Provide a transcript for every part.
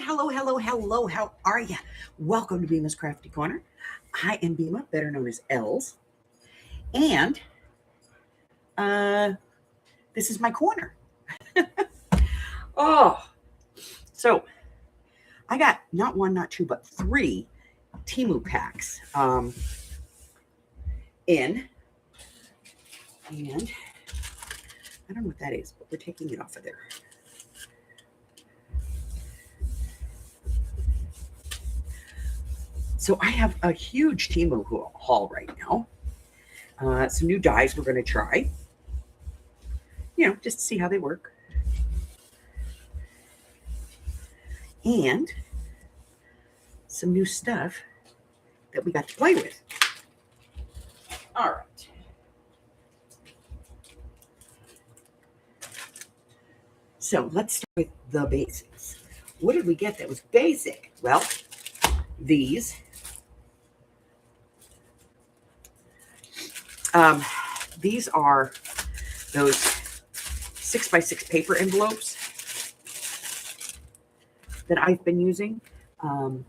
hello. How are ya? Welcome to Bma's Crafty Corner. I am Bma, better known as Els. And this is my corner. So I got not one, not two, but three Temu packs in. And I don't know what that is, but we're taking it off of there. So I have a huge Temu haul right now. Some new dyes we're going to try. Just to see how they work. And some new stuff that we got to play with. All right. So let's start with the basics. What did we get that was basic? Well, these. These are those 6x6 paper envelopes that I've been using. And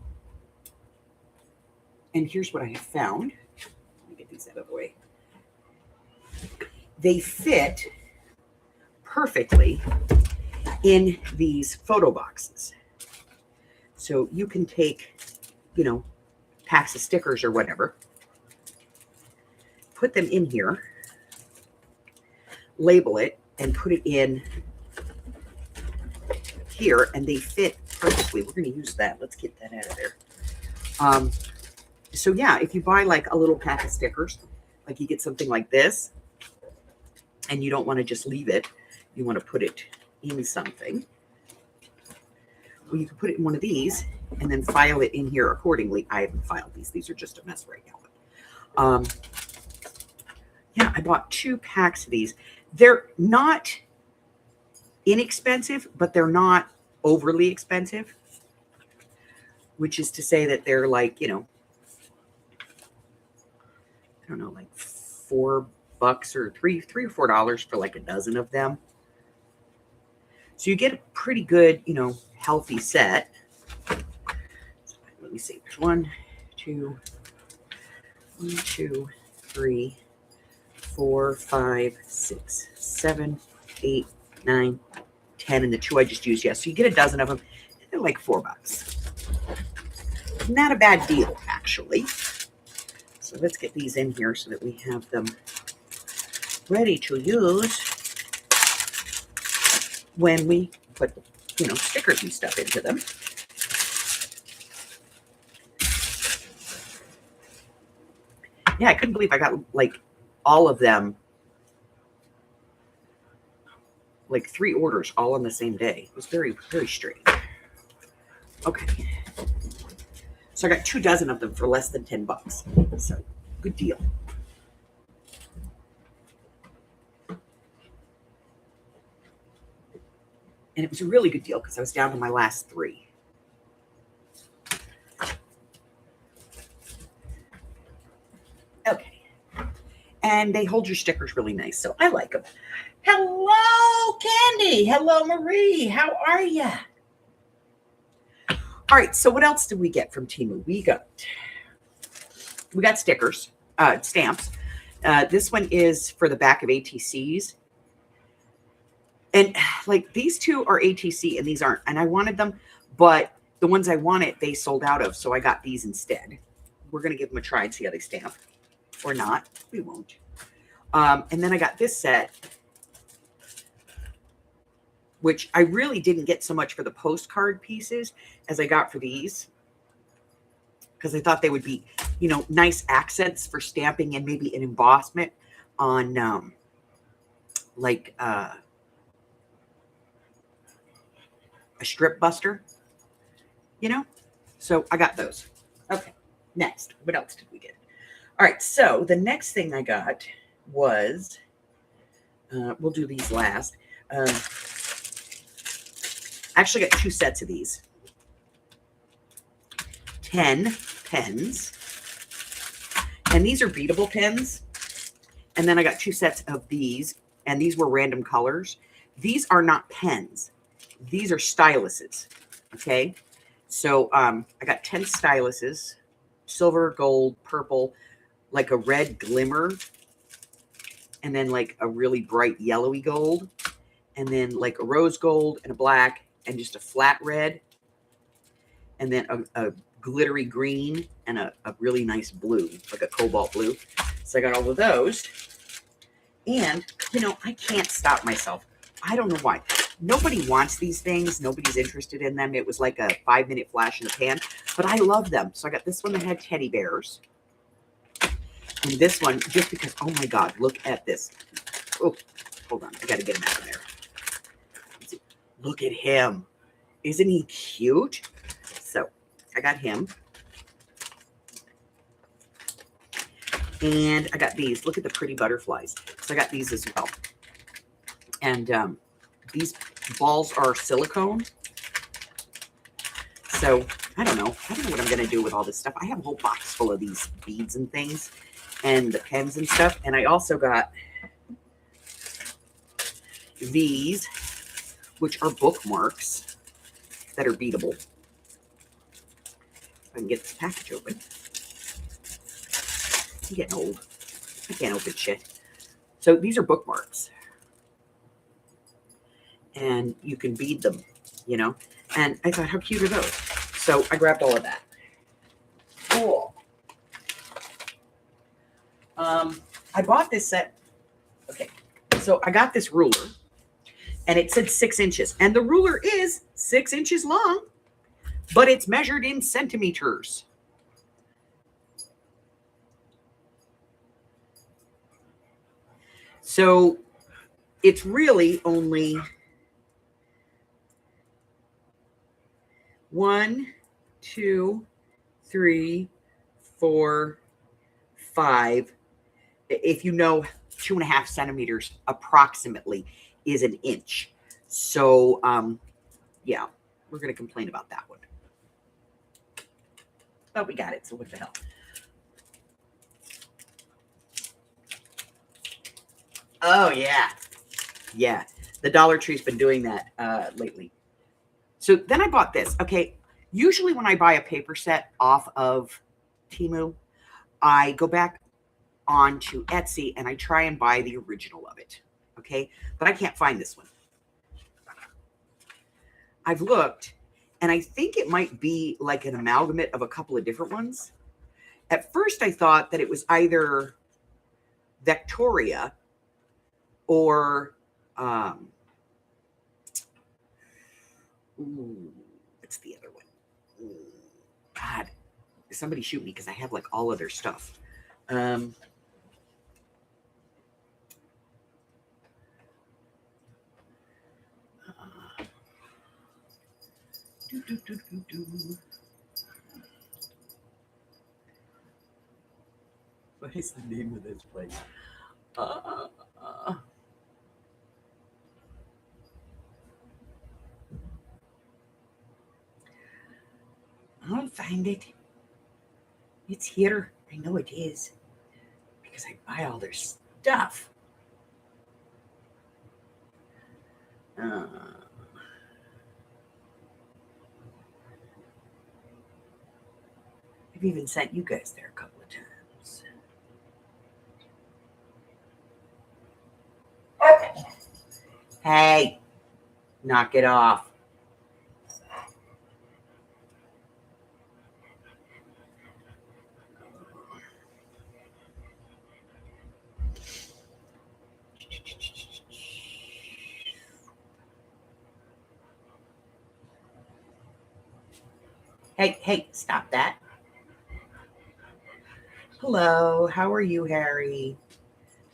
here's what I have found. Let me get these out of the way. They fit perfectly in these photo boxes. So you can take, packs of stickers or whatever, put them in here, label it, and put it in here, and they fit perfectly. We're going to use that. Let's get that out of there. So yeah, if you buy like a little pack of stickers, like you get something like this, and you don't want to just leave it, you want to put it in something, well, you can put it in one of these and then file it in here accordingly. I haven't filed these. These are just a mess right now. Yeah, I bought 2 packs of these. They're not inexpensive, but they're not overly expensive, which is to say that they're like, I don't know, like $4 or $3 or $4 for like a dozen of them. So you get a pretty good, healthy set. Let me see. There's 1, 2, 3, 4, 5, 6, 7, 8, 9, 10, and the 2 I just used. Yes, so you get a dozen of them. They're like $4. Not a bad deal, actually. So let's get these in here so that we have them ready to use when we put, stickers and stuff into them. Yeah, I couldn't believe I got like all of them, like 3 orders all on the same day. It was very, very strange. Okay. So I got 2 dozen of them for less than $10. So good deal. And it was a really good deal because I was down to my last 3. Okay. And they hold your stickers really nice, so I like them. Hello, Candy. Hello, Marie. How are ya? All right, so what else did we get from Temu? We got stickers, stamps. This one is for the back of ATCs. And like these 2 are ATC and these aren't. And I wanted them, but the ones I wanted, they sold out of. So I got these instead. We're going to give them a try and see how they stamp. Or not. We won't. And then I got this set, which I really didn't get so much for the postcard pieces as I got for these. Because I thought they would be, nice accents for stamping and maybe an embossment on a strip buster, So I got those. Okay, next. What else did we get? All right, so the next thing I got was, we'll do these last. I actually got 2 sets of these. 10 pens. And these are beatable pens. And then I got 2 sets of these. And these were random colors. These are not pens. These are styluses. Okay. So I got 10 styluses, silver, gold, purple, like a red glimmer, and then like a really bright yellowy gold, and then like a rose gold and a black and just a flat red, and then a glittery green and a really nice blue, like a cobalt blue. So I got all of those. And, you know, I can't stop myself. I don't know why. Nobody wants these things. Nobody's interested in them. It was like a 5-minute flash in the pan, but I love them. So I got this one that had teddy bears. And this one, just because, oh my God, look at this. Oh, hold on. I got to get him out of there. Look at him. Isn't he cute? So I got him. And I got these. Look at the pretty butterflies. So I got these as well. And these balls are silicone. So I don't know. I don't know what I'm going to do with all this stuff. I have a whole box full of these beads and things and the pens and stuff. And I also got these, which are bookmarks that are beatable. If I can get this package open. I'm getting old. I can't open shit. So these are bookmarks. And you can bead them, you know. And I thought, how cute are those? So I grabbed all of that. Cool. I bought this set. Okay. So I got this ruler. And it said 6 inches. And the ruler is 6 inches long. But it's measured in centimeters. So it's really only 1, 2, 3, 4, 5. If you know, 2.5 centimeters approximately is an inch. So, yeah, we're going to complain about that one. But we got it, so what the hell. Oh, yeah. Yeah. The Dollar Tree's been doing that lately. So then I bought this. Okay. Usually when I buy a paper set off of Temu, I go back onto Etsy and I try and buy the original of it. Okay. But I can't find this one. I've looked and I think it might be like an amalgamate of a couple of different ones. At first I thought that it was either Victoria or what's the other one? God, somebody shoot me because I have like all of their stuff. What is the name of this place? I'll find it. It's here. I know it is. Because I buy all their stuff. I've even sent you guys there a couple of times. Hey, knock it off. Hey, stop that. Hello, how are you, Harry?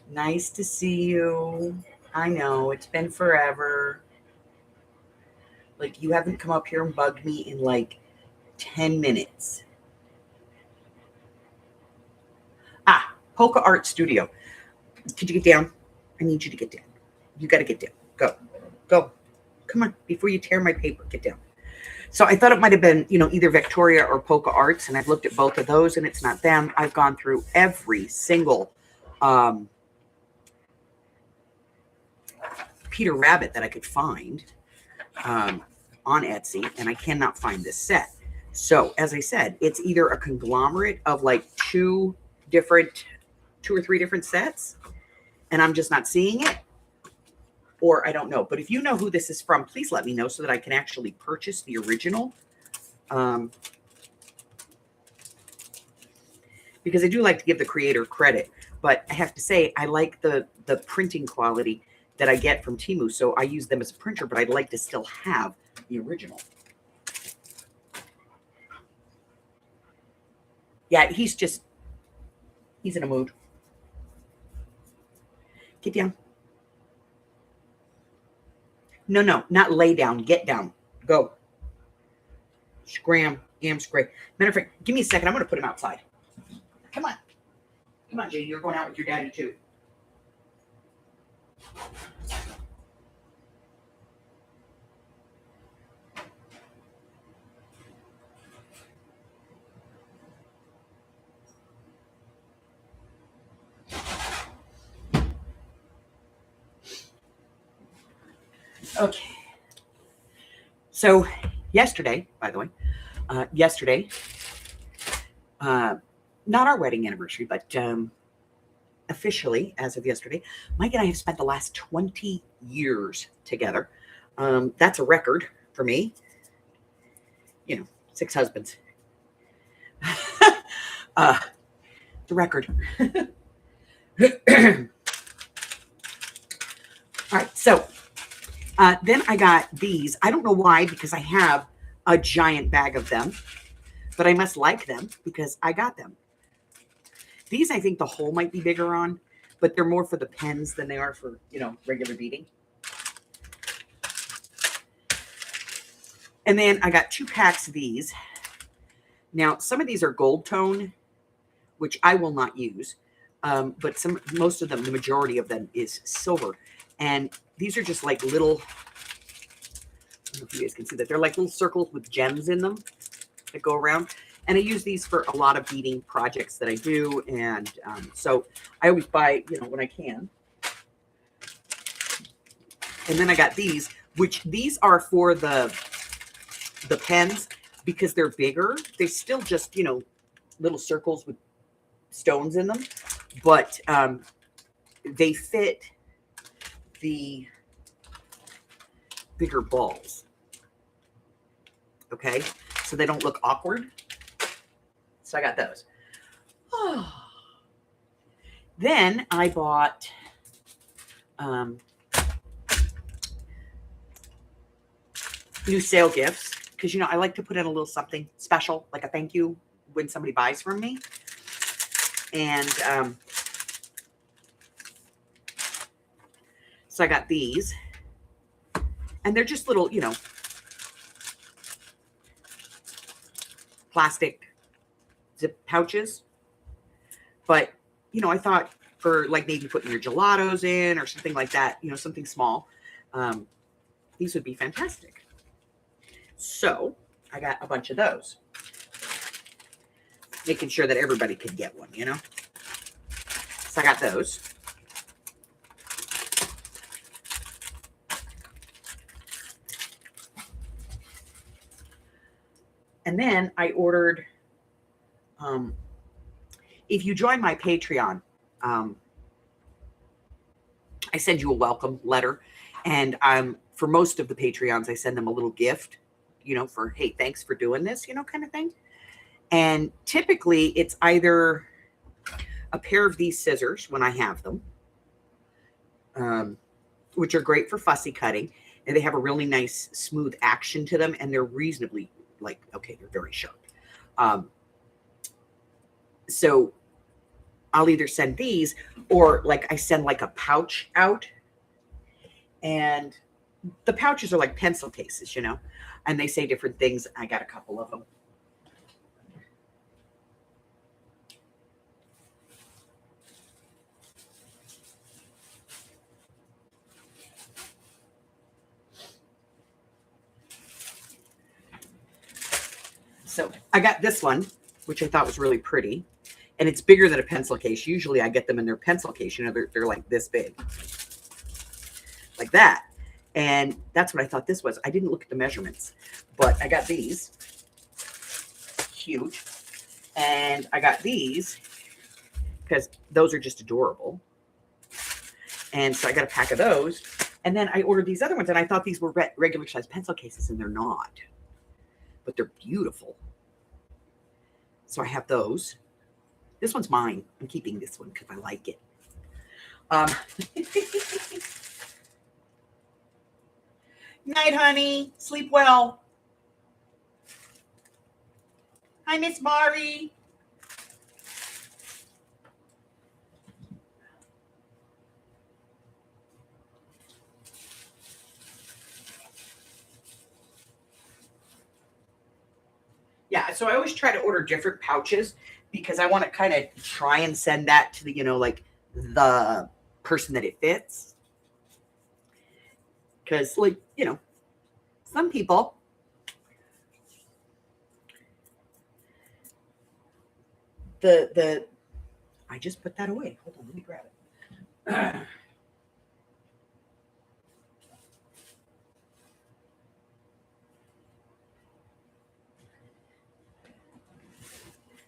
Nice to see you. I know, it's been forever. Like, you haven't come up here and bugged me in like 10 minutes. Ah, Polka Art Studio. Could you get down? I need you to get down. You got to get down. Go. Come on, before you tear my paper, get down. So I thought it might have been, you know, either Victoria or Polka Arts, and I've looked at both of those, and it's not them. I've gone through every single Peter Rabbit that I could find on Etsy, and I cannot find this set. So as I said, it's either a conglomerate of like two or three different sets, and I'm just not seeing it, or I don't know. But if you know who this is from, please let me know so that I can actually purchase the original. Because I do like to give the creator credit, but I have to say I like the printing quality that I get from Temu. So I use them as a printer, but I'd like to still have the original. Yeah, he's in a mood. Get down. No, not lay down. Get down. Go. Scram. Scray. Matter of fact, give me a second. I'm going to put him outside. Come on. Come on, Jay. You're going out with your daddy, too. Okay. So yesterday, by the way, not our wedding anniversary, but officially, as of yesterday, Mike and I have spent the last 20 years together. That's a record for me. 6 husbands. The record. All right, so then I got these. I don't know why, because I have a giant bag of them, but I must like them because I got them. These, I think the hole might be bigger on, but they're more for the pens than they are for, regular beading. And then I got 2 packs of these. Now, some of these are gold tone, which I will not use. But most of them, the majority of them is silver. And these are just like little, I don't know if you guys can see that. They're like little circles with gems in them that go around. And I use these for a lot of beading projects that I do. And so I always buy, when I can. And then I got these, which these are for the pens because they're bigger. They still just, little circles with stones in them. But they fit the bigger balls. Okay? So they don't look awkward. So I got those. Oh. Then I bought new sale gifts because, I like to put in a little something special, like a thank you when somebody buys from me. And so I got these. And they're just little, plastic zip pouches. But, I thought for like maybe putting your gelatos in or something like that, something small, these would be fantastic. So I got a bunch of those. Making sure that everybody could get one, So I got those. And then I ordered, if you join my Patreon, I send you a welcome letter. And for most of the Patreons, I send them a little gift, for, hey, thanks for doing this, kind of thing. And typically it's either a pair of these scissors when I have them, which are great for fussy cutting. And they have a really nice smooth action to them. And they're reasonably they're very sharp. So I'll either send these or I send like a pouch out. And the pouches are like pencil cases, and they say different things. I got a couple of them. So I got this one, which I thought was really pretty. And it's bigger than a pencil case. Usually I get them in their pencil case. They're like this big. Like that. And that's what I thought this was. I didn't look at the measurements. But I got these. cute. And I got these because those are just adorable. And so I got a pack of those. And then I ordered these other ones, and I thought these were regular size pencil cases, and they're not. But they're beautiful. So I have those. This one's mine. I'm keeping this one because I like it. Night, honey. Sleep well. Hi, Miss Mari. Yeah, so I always try to order different pouches because I want to kind of try and send that to the, like the person that it fits. Because, like, some people, I just put that away. Hold on, let me grab it.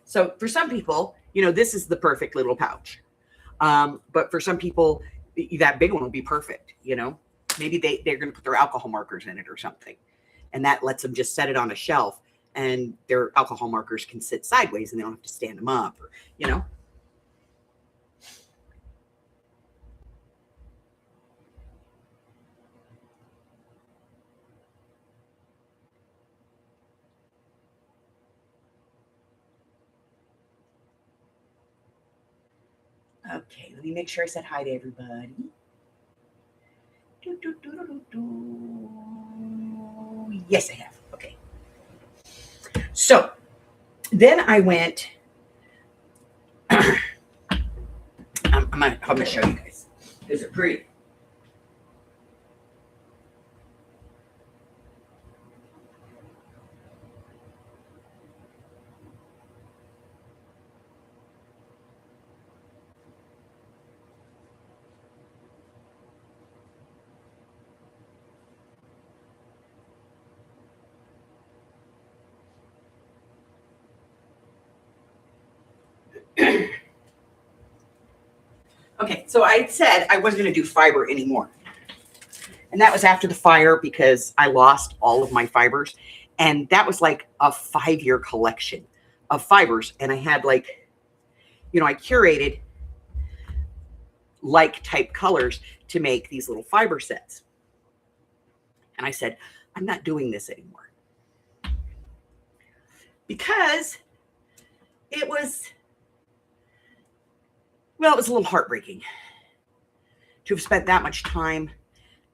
So for some people, this is the perfect little pouch. But for some people, that big one will be perfect, Maybe they're going to put their alcohol markers in it or something. And that lets them just set it on a shelf, and their alcohol markers can sit sideways and they don't have to stand them up, or. Okay, let me make sure I said hi to everybody. Yes, I have. Okay. So then I went. I'm gonna show you guys. Is it pretty? Okay, so I said I wasn't going to do fiber anymore. And that was after the fire because I lost all of my fibers. And that was like a 5-year collection of fibers. And I had I curated like type colors to make these little fiber sets. And I said, I'm not doing this anymore. Because it was a little heartbreaking to have spent that much time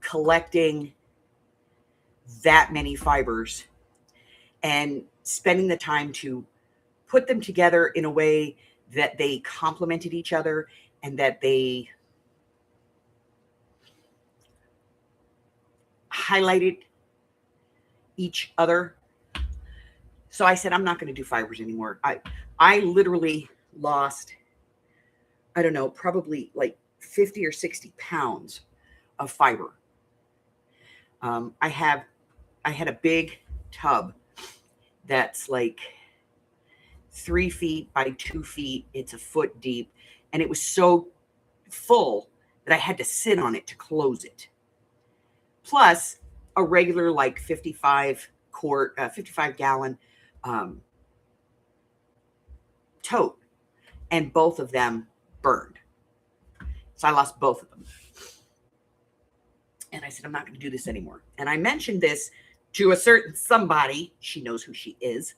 collecting that many fibers and spending the time to put them together in a way that they complemented each other and that they highlighted each other. So I said, I'm not going to do fibers anymore. I literally lost, I don't know, probably like 50 or 60 pounds of fiber. I had a big tub that's like 3 feet by 2 feet. It's a foot deep. And it was so full that I had to sit on it to close it. Plus a regular like 55 gallon tote. And both of them burned. So I lost both of them. And I said, I'm not going to do this anymore. And I mentioned this to a certain somebody. She knows who she is.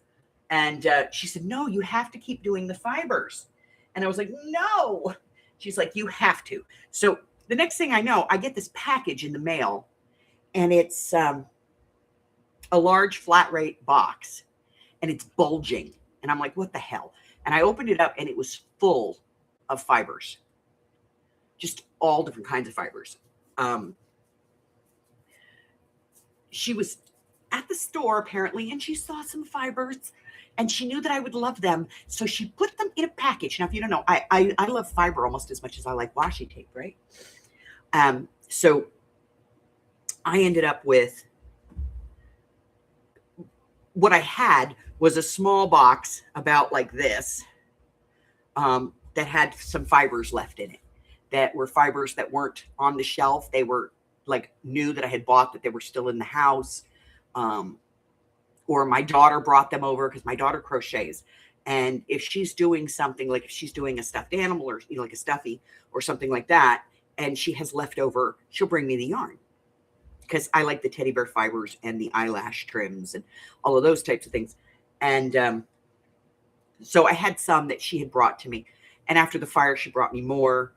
And she said, no, you have to keep doing the fibers. And I was like, no. She's like, you have to. So the next thing I know, I get this package in the mail. And it's a large flat rate box. And it's bulging. And I'm like, what the hell? And I opened it up, and it was full of fibers. Just all different kinds of fibers. She was at the store apparently, and she saw some fibers, and she knew that I would love them. So she put them in a package. Now, if you don't know, I love fiber almost as much as I like washi tape, right? So I ended up with what I had was a small box about like this that had some fibers left in it, that were fibers that weren't on the shelf. They were like new, that I had bought, that they were still in the house. Or my daughter brought them over, because my daughter crochets. And if she's doing something, like if she's doing a stuffed animal or, you know, like a stuffy or something like that, and she has leftover, she'll bring me the yarn, because I like the teddy bear fibers and the eyelash trims and all of those types of things. And so I had some that she had brought to me. And after the fire, she brought me more.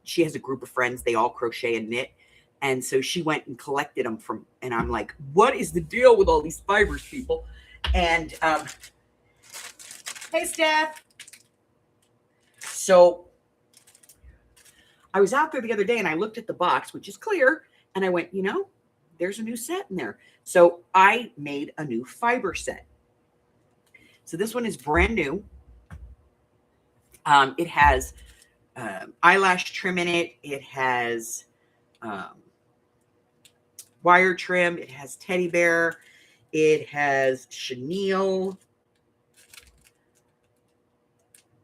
She has a group of friends. They all crochet and knit. And so she went and collected them from, and I'm like, what is the deal with all these fibers, people? And hey, Steph. So I was out there the other day and I looked at the box, which is clear. And I went, you know, there's a new set in there. So I made a new fiber set. So this one is brand new. It has eyelash trim in it. It has wire trim. It has teddy bear. It has chenille.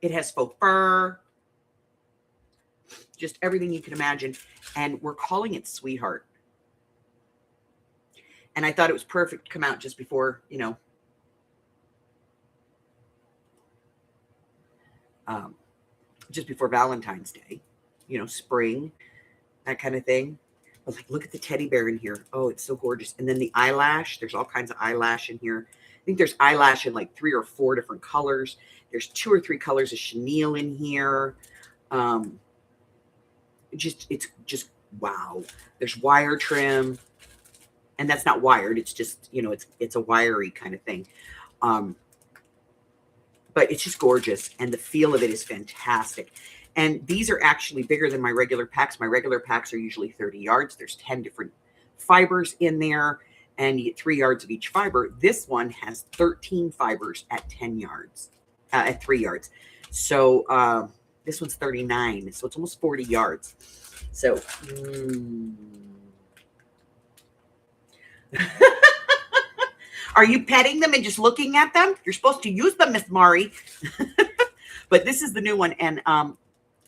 It has faux fur. Just everything you can imagine. And we're calling it Sweetheart. And I thought it was perfect to come out just before, you know, just before Valentine's Day, you know, spring, that kind of thing. I was like, look at the teddy bear in here. Oh, it's so gorgeous. And then the eyelash, there's all kinds of eyelash in here. I think there's eyelash in like 3 or 4 different colors. There's 2 or 3 colors of chenille in here. It's just, wow. There's wire trim. And that's not wired. It's just, you know, it's a wiry kind of thing. But it's just gorgeous. And the feel of it is fantastic. And these are actually bigger than my regular packs. My regular packs are usually 30 yards. There's 10 different fibers in there. And you get 3 yards of each fiber. This one has 13 fibers at 10 yards, at 3 yards. So this one's 39. So it's almost 40 yards. So, are you petting them and just looking at them? You're supposed to use them, Miss Mari. But this is the new one. And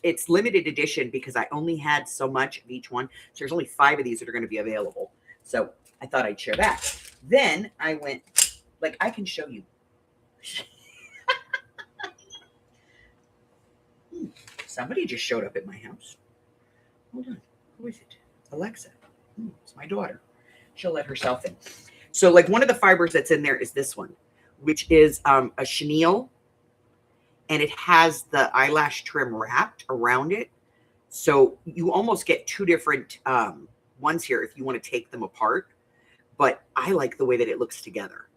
it's limited edition because I only had so much of each one. So there's only 5 of these that are going to be available. So I thought I'd share that. Then I went, like, I can show you. Somebody just showed up at my house. Hold on. Who is it? Alexa. It's my daughter. She'll let herself in. So, like, one of the fibers that's in there is this one, which is a chenille. And it has the eyelash trim wrapped around it. So you almost get 2 different ones here if you want to take them apart. But I like the way that it looks together.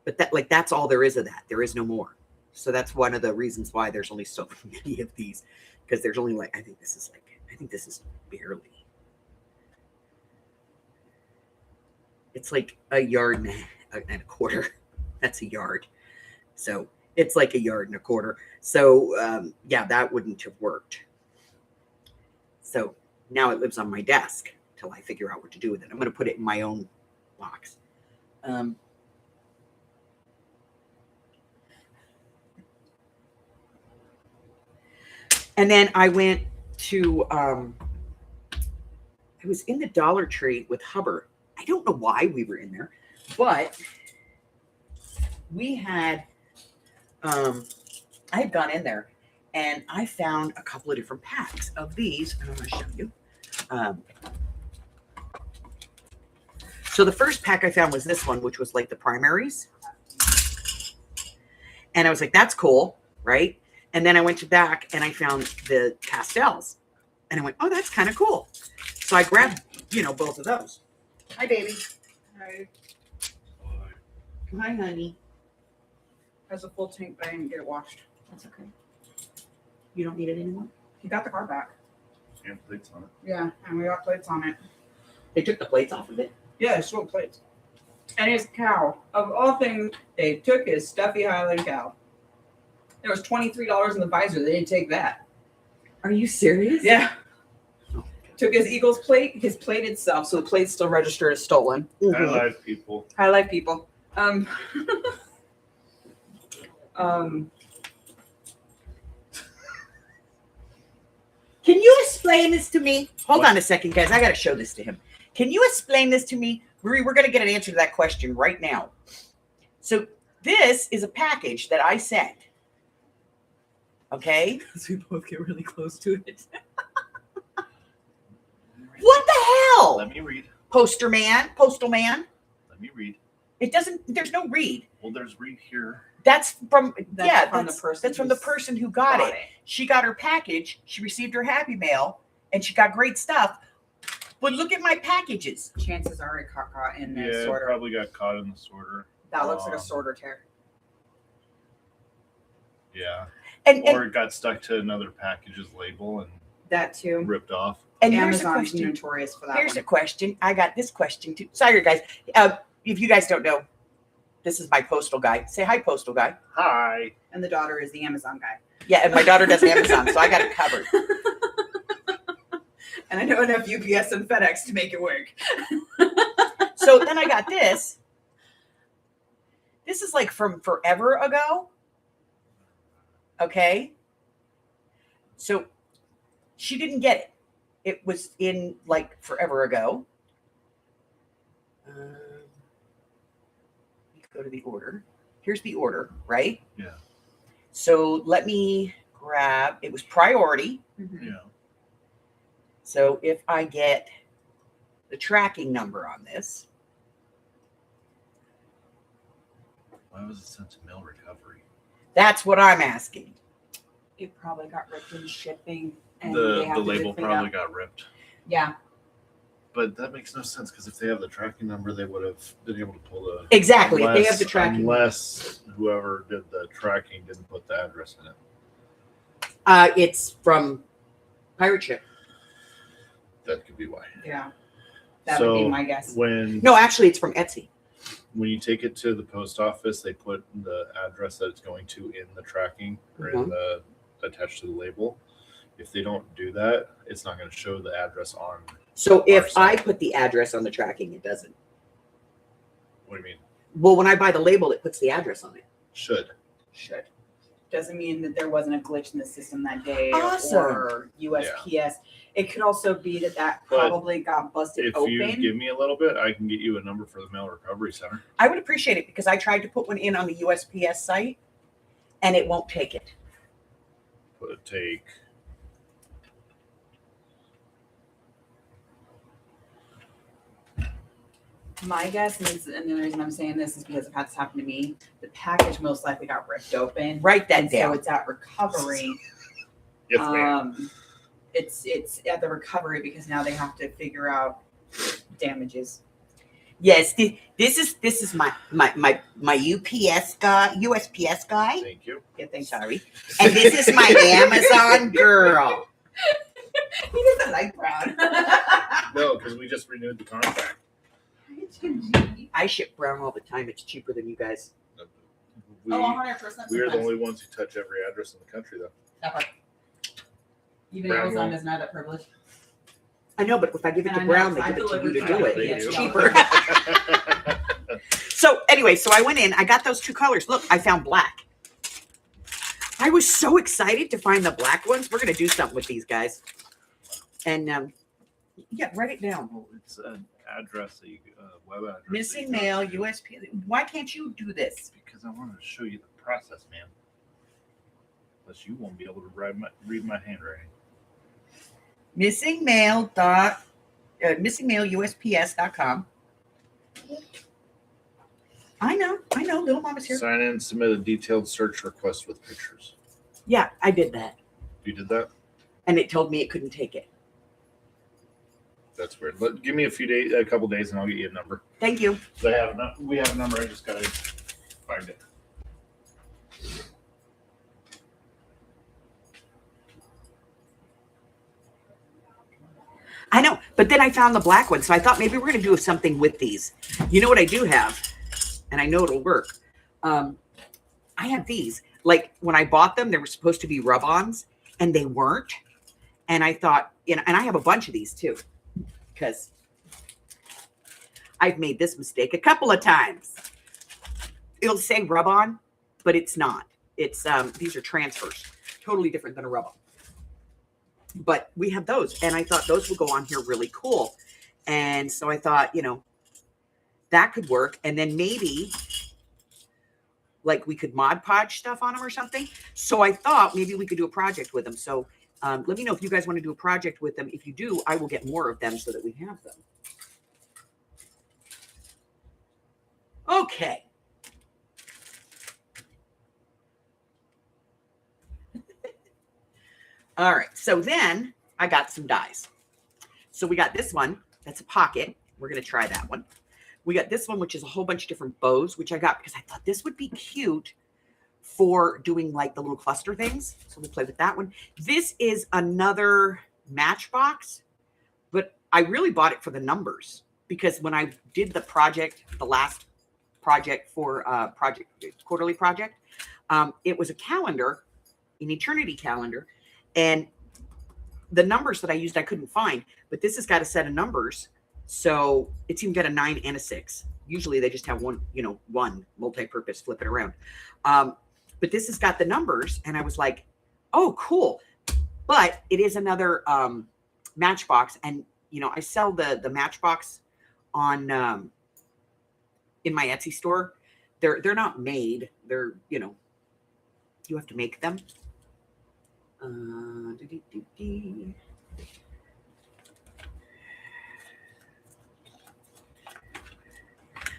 But that's all there is of that. There is no more. So that's one of the reasons why there's only so many of these. Because there's only I think this is barely. It's like a yard and a quarter. That's a yard. So it's like a yard and a quarter. So yeah, that wouldn't have worked. So now it lives on my desk till I figure out what to do with it. I'm going to put it in my own box. And then I went to, I was in the Dollar Tree with Hubbard. I don't know why we were in there, but we had, I had gone in there and I found a couple of different packs of these. And I'm going to show you. So the first pack I found was this one, which was like the primaries. And I was like, that's cool, right? And then I went to back and I found the pastels. And I went, oh, that's kind of cool. So I grabbed, both of those. Hi, baby. Hi. Hi, honey. Has a full tank, but I didn't get it washed. That's okay. You don't need it anymore? He got the car back. And plates on it. Yeah, and we got plates on it. They took the plates off of it? Yeah, it's still plates. And his cow. Of all things, they took his stuffy Highland cow. There was $23 in the visor. They didn't take that. Are you serious? Yeah. Took his Eagles plate, his plate itself, so the plate's still registered as stolen. High life people. High life people. Um, Can you explain this to me? Hold What? on a second, guys. I got to show this to him. Can you explain this to me? Marie, we're going to get an answer to that question right now. So this is a package that I sent. Okay. because we both get really close to it. What the hell? Let me read. Postal man. Let me read. It doesn't, there's no read. Well, there's read here. That's from, That's from the person that's from the who's person who got it. She got her package. She received her Happy Mail and she got great stuff. But look at my packages. Chances are it got caught in the Yeah, it sorter. probably got caught in the sorter. That looks like a sorter tear. Yeah. And Or it got stuck to another package's label and That too. ripped off. here's a Amazon's question. notorious for that. Here's one. a question. I got this question too. Sorry, guys. If you guys don't know, this is my postal guy. Say hi, postal guy. Hi. And the daughter is the Amazon guy. Yeah, and my daughter does Amazon, so I got it covered. And I know enough UPS and FedEx to make it work. So then I got this. This is like from forever ago. Okay. So she didn't get it. It was in like forever ago. Go to the order. Here's the order, right? Yeah. So let me grab, it was priority. Yeah. So if I get the tracking number on this, Why was it sent to mail recovery? that's what I'm asking. It probably got ripped in shipping. And The they have to label clean probably up. got ripped. Yeah. But that makes no sense because if they have the tracking number, they would have been able to pull the. Exactly. If they have the tracking. Unless whoever did the tracking didn't put the address in it. It's from Pirate Ship. That could be why. Yeah. That would be So my guess. when No, actually, it's from Etsy. when you take it to the post office, they put the address that it's going to in the tracking or in the attached to the label. If they don't do that, it's not going to show the address on. So if Our I site. put the address on the tracking, it doesn't. What do you mean? Well, when I buy the label, it puts the address on it. Should. Should. Doesn't mean that there wasn't a glitch in the system that day Awesome. or USPS. It could also be that But probably got busted If open. you give me a little bit, I can get you a number for the mail recovery center. I would appreciate it because I tried to put one in on the USPS site and it won't take it. Take. My guess is, and the reason I'm saying this is because I've had this happen to me. The package most likely got ripped open. Write that And so down. it's at recovery. Yes, ma'am. It's at the recovery because now they have to figure out damages. Yes, this is my UPS guy, USPS guy. Thank you. Yeah, thanks. Sorry, and this is my Amazon girl. He doesn't like brown. No, because we just renewed the contract. I ship brown all the time. It's cheaper than you guys. We, 100%. we are the only ones who touch every address in the country, though. Even Brown Amazon one. doesn't have that privilege. I know, but if I give it And to I know, Brown, they I give it to you delivered to do mine. it. They It's do. cheaper. So anyway, so I went in. I got those two colors. Look, I found black. I was so excited to find the black ones. We're gonna do something with these guys. And yeah, write it down. Well, it's an address, web address. that Missing you mail, go to. USP. Why can't you do this? Because I wanted to show you the process, man. Unless you won't be able to read my handwriting. missingmail USPS.com. I know, little mama's here. Sign in, submit a detailed search request with pictures. Yeah, I did that. You did that? And it told me it couldn't take it. That's weird. Give me a couple days, and I'll get you a number. Thank you. We have a number. I just gotta find it. I know, but then I found the black one, so I thought maybe we're going to do something with these. You know what I do have, and I know it'll work. I have these. Like when I bought them, they were supposed to be rub-ons, and they weren't. And I thought, and I have a bunch of these too, because I've made this mistake a couple of times. it'll say rub on, but it's not. It's these are transfers, totally different than a rub on. But we have those, and I thought those would go on here really cool. And so I thought, you know, that could work. And then maybe like we could Mod Podge stuff on them or something. So I thought maybe we could do a project with them. So let me know if you guys want to do a project with them. If you do, I will get more of them so that we have them. Okay. All right. So then I got some dies. So we got this one. That's a pocket. We're going to try that one. We got this one, which is a whole bunch of different bows, which I got because I thought this would be cute for doing like the little cluster things. So we'll play with that one. This is another Matchbox, but I really bought it for the numbers because when I did the project, the last project for quarterly project, it was a calendar, an eternity calendar, and the numbers that I used I couldn't find, but this has got a set of numbers. So it's even got a 9 and a 6. Usually they just have one, you know, one multi-purpose, flip it around. But this has got the numbers, and I was like, oh, cool. But it is another Matchbox, and you know, I sell the Matchbox on in my Etsy store. They're not made. They're, you know, you have to make them.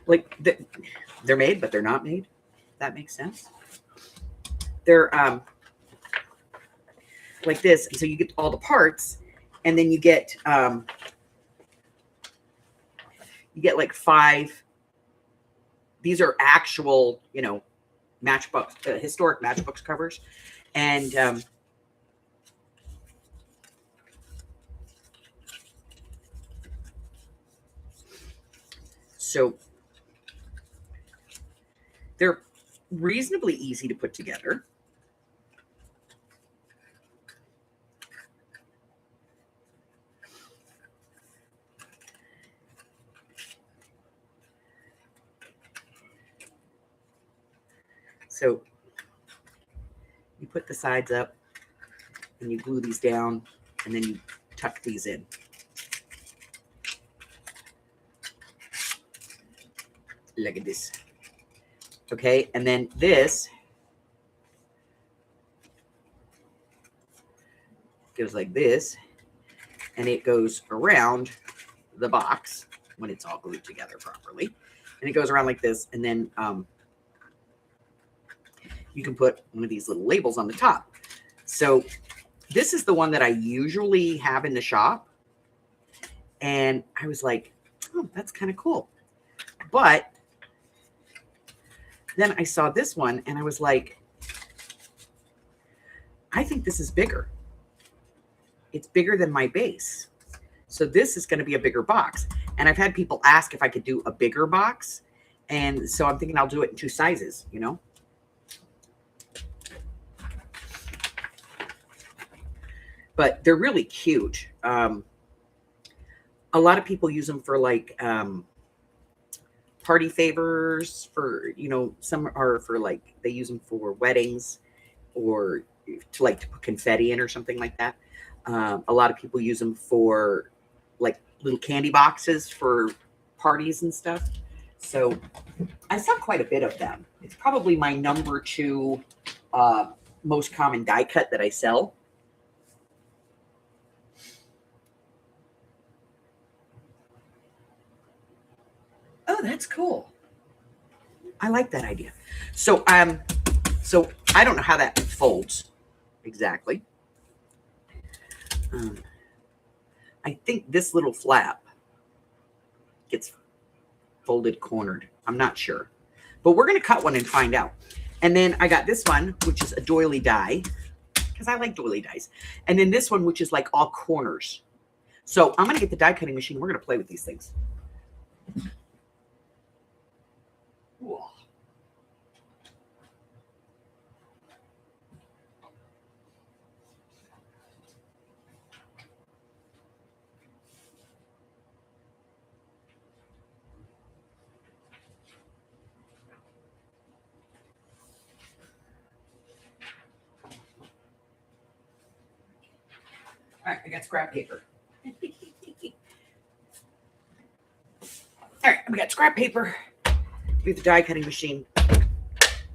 Like they're made, but they're not made. That makes sense. They're like this, and so you get all the parts, and then you get like 5. These are actual, you know, Matchbox, historic Matchbox covers, and so they're reasonably easy to put together. So you put the sides up and you glue these down, and then you tuck these in. Look at this. Okay, and then this goes like this, and it goes around the box when it's all glued together properly. And it goes around like this, and then you can put one of these little labels on the top. So this is the one that I usually have in the shop. And I was like, oh, that's kind of cool. But then I saw this one, and I was like, I think this is bigger. It's bigger than my base. So this is going to be a bigger box. And I've had people ask if I could do a bigger box. And so I'm thinking I'll do it in 2 sizes, you know. But they're really cute. A lot of people use them for like party favors, for, you know, some are for like, they use them for weddings or to like to put confetti in or something like that. A lot of people use them for like little candy boxes for parties and stuff. So I sell quite a bit of them. It's probably my number 2 most common die cut that I sell. Oh, that's cool. I like that idea. So so I don't know how that folds exactly. I think this little flap gets folded cornered. I'm not sure, but we're going to cut one and find out. And then I got this one, which is a doily die, because I like doily dies. And then this one, which is like all corners. So I'm going to get the die cutting machine. We're going to play with these things. Whoa. right, I got scrap paper. All right, we got scrap paper. We have the die cutting machine.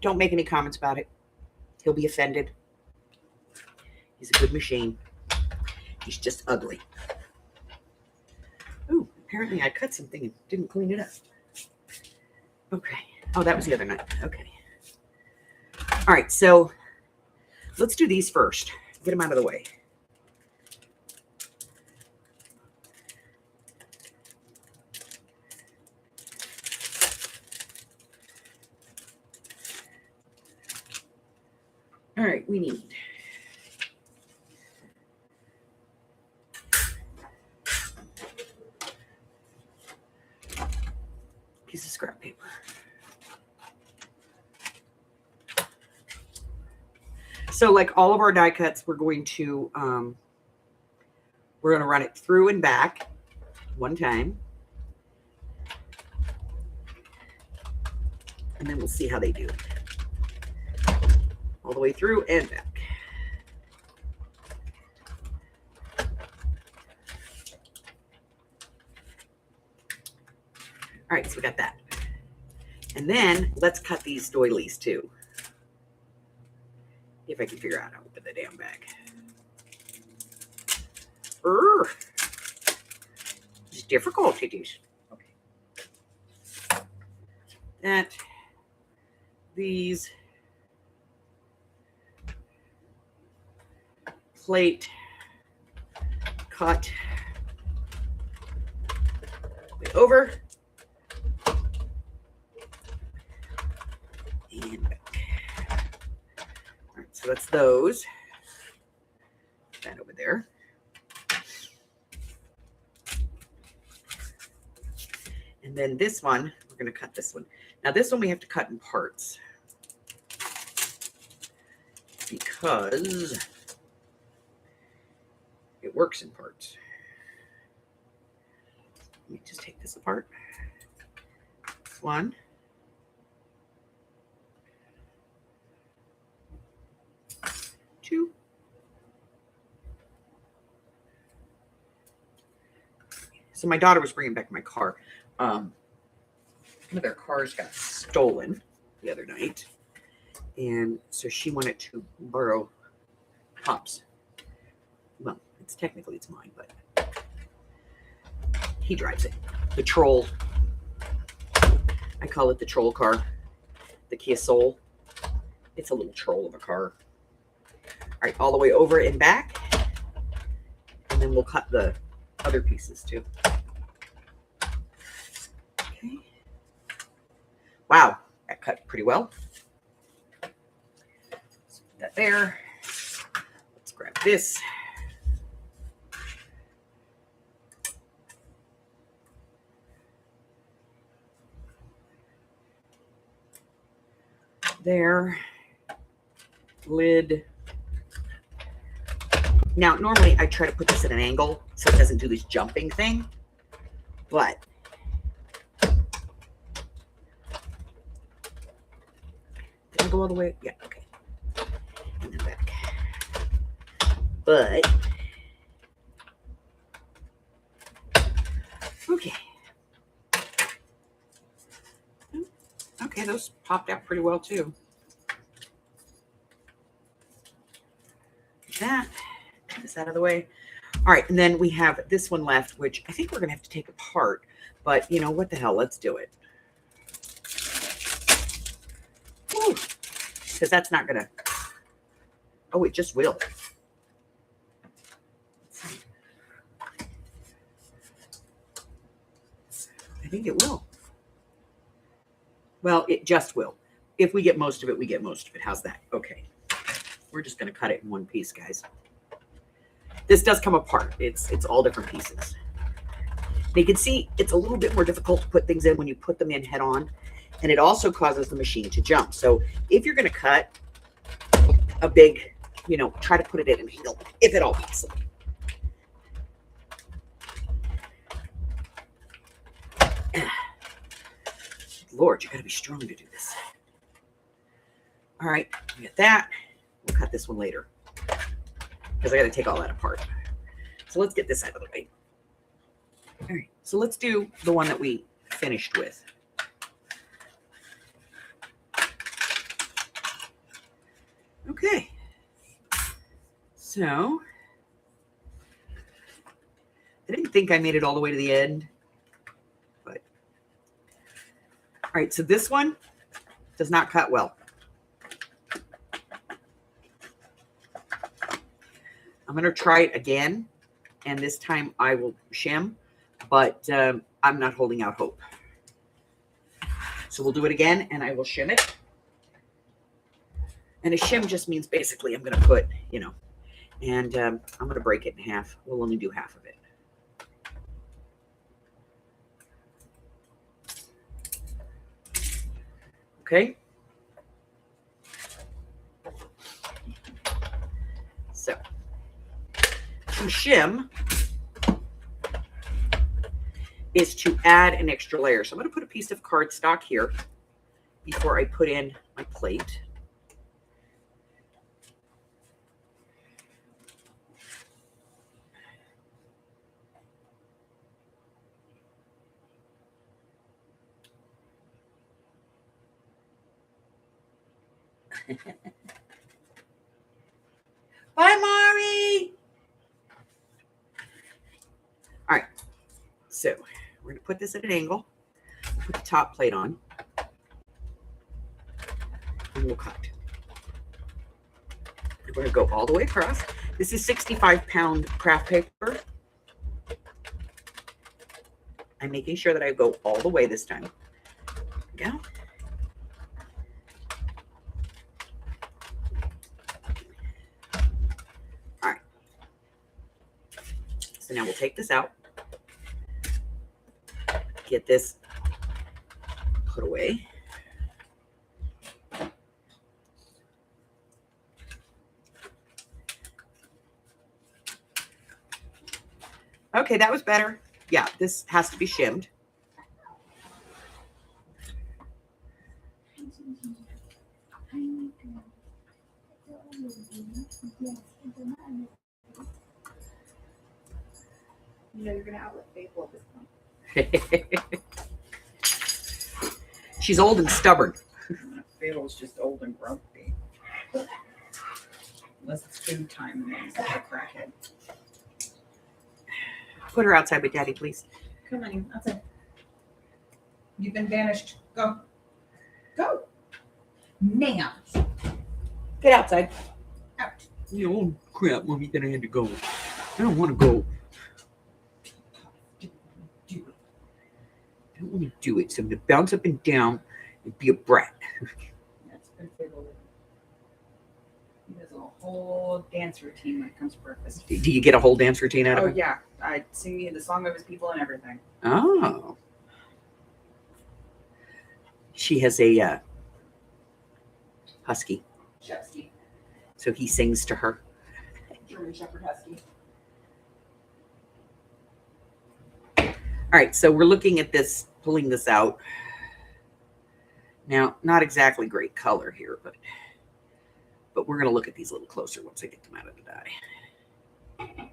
Don't make any comments about it. He'll be offended. He's a good machine. He's just ugly. Ooh, apparently I cut something and didn't clean it up. Okay. Oh, that was the other night. Okay. All right, so let's do these first. Get them out of the way. All right, we need piece of scrap paper. So like all of our die cuts, we're going to run it through and back one time. And then we'll see how they do. All the way through and back. All right, so we got that. And then let's cut these doilies too. If I can figure out how to open the damn bag. It's difficult, it is. Okay. That. These. Plate. Cut. Over. And back. All right, so that's those. Put that over there. And then this one, we're going to cut this one. Now this one we have to cut in parts. Because it works in parts. Let me just take this apart. One. Two. So my daughter was bringing back my car. One of their cars got stolen the other night. And so she wanted to borrow Pop's. Well, it's mine, but he drives it. The troll. I call it the troll car. The Kia Soul. It's a little troll of a car. All right, all the way over and back. And then we'll cut the other pieces too. Okay. Wow, that cut pretty well. Let's put that there. Let's grab this. There. Lid. Now, normally I try to put this at an angle so it doesn't do this jumping thing, but did I go all the way? Yeah, okay. And then back. But, okay. Okay, those popped out pretty well too. That. Get this out of the way. All right, and then we have this one left, which I think we're going to have to take apart. But, you know, what the hell? Let's do it. Because that's not going to... Oh, it just will. I think it will. Well, it just will. If we get most of it, we get most of it. How's that? Okay. We're just going to cut it in one piece, guys. This does come apart. It's all different pieces. You can see it's a little bit more difficult to put things in when you put them in head on. And it also causes the machine to jump. So if you're going to cut a big, you know, try to put it at an angle, if at all possible. Lord, you got to be strong to do this. All right, we got that. We'll cut this one later because I got to take all that apart. So let's get this out of the way. All right. So let's do the one that we finished with. Okay. So I didn't think I made it all the way to the end, but all right. So this one does not cut well. I'm going to try it again, and this time I will shim, but I'm not holding out hope. So we'll do it again, and I will shim it. And a shim just means basically I'm going to put, you know, and I'm going to break it in half. We'll only do half of it. Okay. So to shim is to add an extra layer. So I'm going to put a piece of cardstock here before I put in my plate. Bye, Mari. All right. So we're going to put this at an angle. Put the top plate on. And we'll cut. We're going to go all the way across. This is 65-pound craft paper. I'm making sure that I go all the way this time. There we go. All right. So now we'll take this out. Get this put away. Okay, that was better. Yeah, this has to be shimmed. You know, you're going to outlet Fable at this point. She's old and stubborn. Fable's just old and grumpy. Unless it's food time and then it's like a crackhead. Put her outside with Daddy, please. Come on, outside. You've been banished. Go. Go. Ma'am. Get outside. Out. Oh, crap, Mommy, then I had to go. I don't want to go. Do it. I don't want to do it. So I'm going to bounce up and down and be a brat. That's good Fable. He does a whole dance routine when it comes to breakfast. Do you get a whole dance routine out of Oh, it? yeah. I sing you the song of his people and everything. Oh. She has a husky, Chefsky. so he sings to her. German Shepherd Husky. All right, so we're looking at this, pulling this out. Now, not exactly great color here, but we're going to look at these a little closer once I get them out of the die.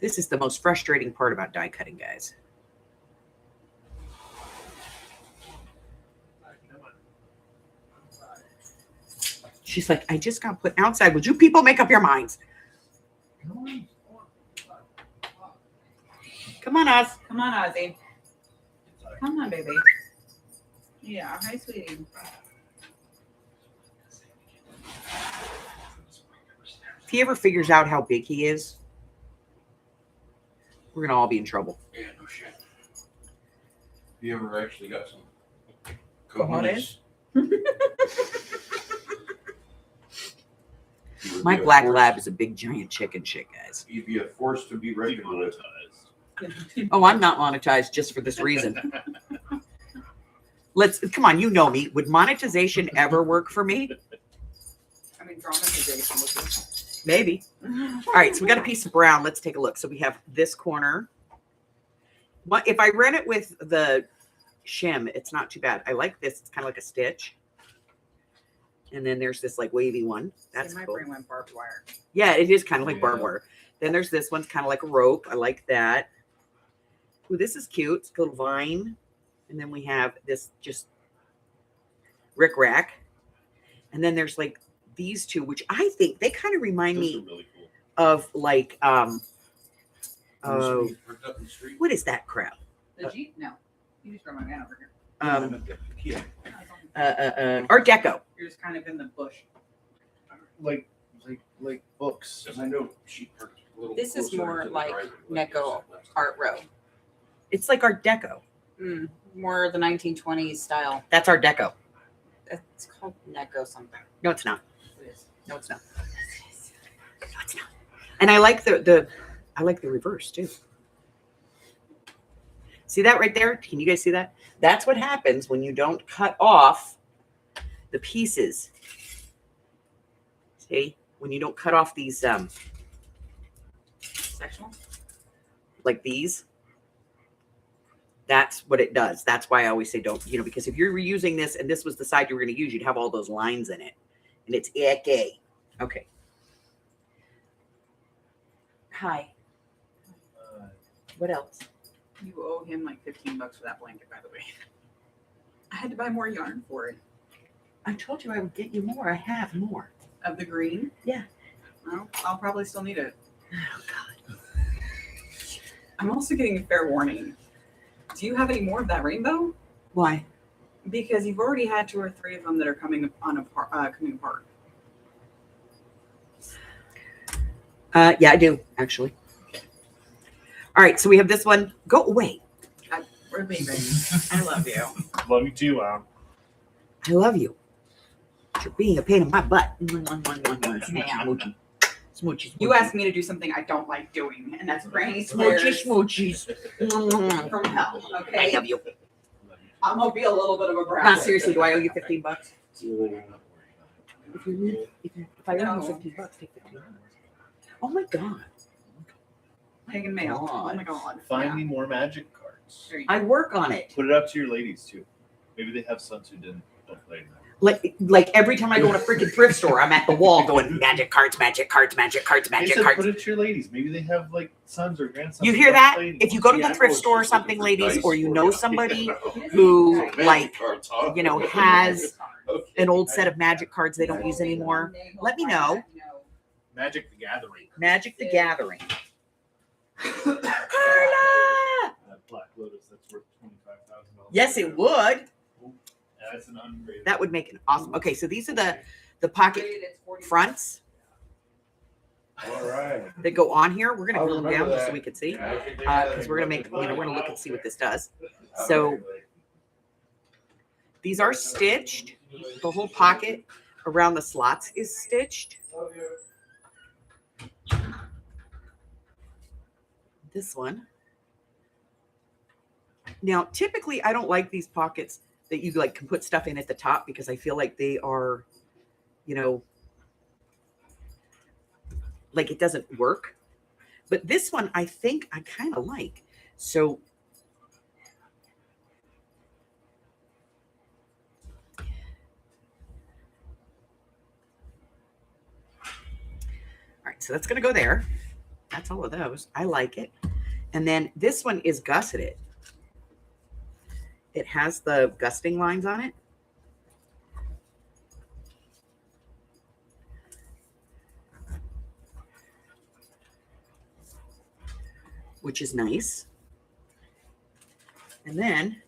This is the most frustrating part about die cutting, guys. She's like, I just got put outside. Would you people make up your minds? Come on, Oz. Come on, Ozzy. Come on, baby. Yeah, hi, sweetie. If he ever figures out how big he is, we're going to all be in trouble. Yeah, no shit. Have you ever actually got some Cojones? My black lab is a big giant chicken shit, guys. You'd be a force to be reckoned with. Oh, I'm not monetized just for this reason. Come on, you know me. Would monetization ever work for me? I mean, dramatization would be. Maybe. All right, so we got a piece of brown. Let's take a look. So we have this corner. If I ran it with the shim, it's not too bad. I like this. It's kind of like a stitch. And then there's this like wavy one. That's My cool. brain went barbed wire. Yeah, it is kind of like barbed wire. Then there's this one's kind of like a rope. I like that. Ooh, this is cute. It's a little vine. And then we have this just rickrack. And then there's like these two, which I think they kind of remind Those me are really cool. of like Parked up in the street. what is that crap? The Jeep? No. You just throw my man over here. Art Deco. You're just kind of in the bush. Like books. Because I know she parked a little This is closer more to the like driveway, Necco that's- Art Row. It's like Art Deco. More the 1920s style. That's Art Deco. It's called Necco something. No, it's not. It is. No, it's not. No, it's not. And I like the reverse too. See that right there? Can you guys see that? That's what happens when you don't cut off the pieces. See? When you don't cut off these Sectional. like these. That's what it does. That's why I always say don't, because if you're reusing this and this was the side you were going to use, you'd have all those lines in it. And it's icky. Okay. Hi. What else? You owe him like $15 for that blanket, by the way. I had to buy more yarn for it. I told you I would get you more. I have more. Of the green? Yeah. Well, I'll probably still need it. Oh, God. I'm also getting a fair warning. Do you have any more of that rainbow? Why? Because you've already had 2 or 3 of them that are coming apart. Yeah, I do, actually. All right, so we have this one. Go away. We're leaving. I love you. Love you too, I love you. You're being a pain in my butt. Smoochy. Smoochy. You asked me to do something I don't like doing, and that's granny squares Smoochies. from hell. I Okay, love you. I'm gonna be a little bit of a brat. Not seriously, do I owe you $15? If I owe No. you $15, take $15. Oh my God. Pagan mail. God. Oh my god. Find Yeah. me more magic cards. There you I work on it. Put it up to your ladies too. Maybe they have sons who don't play that. Like every time I go to a freaking thrift store, I'm at the wall going magic cards, magic cards, magic cards, I magic said cards. put it to your ladies. Maybe they have like sons or grandsons. You who hear don't that? play If you go to the thrift store or something, ladies, or you know somebody who like has an old set of magic cards they don't use anymore, let me know. Magic the Gathering. Magic the Gathering. Carla! That Black Lotus that's worth $25,000. Yes, it would. That's an ungraded. That would make it awesome. Okay, so these are the pocket fronts All right. that go on here. We're gonna I'll glue them remember down just so that. we can see. Yeah, Because we're gonna make, we're gonna look and see what this does. So these are stitched. The whole pocket around the slots is stitched. This one. Now, typically, I don't like these pockets that you like can put stuff in at the top because I feel like they are, like it doesn't work. But this one, I think I kind of like. So all right, so that's going to go there. That's all of those. I like it. And then this one is gusseted. It has the gusting lines on it. Which is nice. And then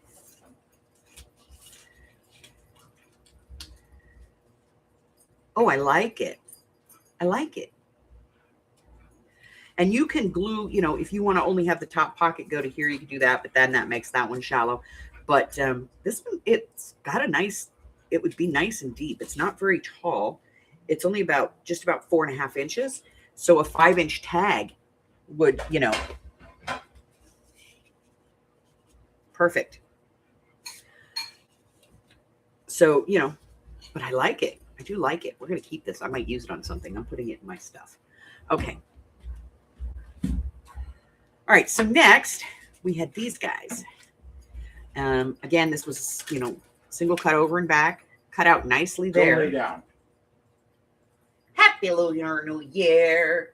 oh, I like it. I like it. And you can glue, if you want to only have the top pocket go to here, you can do that, but then that makes that one shallow. But this one, it's got a nice, it would be nice and deep. It's not very tall. It's only just about 4.5 inches. So a 5-inch tag would, perfect. So, but I like it. I do like it. We're going to keep this. I might use it on something. I'm putting it in my stuff. Okay. All right. So next we had these guys. Again, this was, single cut over and back, cut out nicely Go lay there. down. Happy Lunar New Year.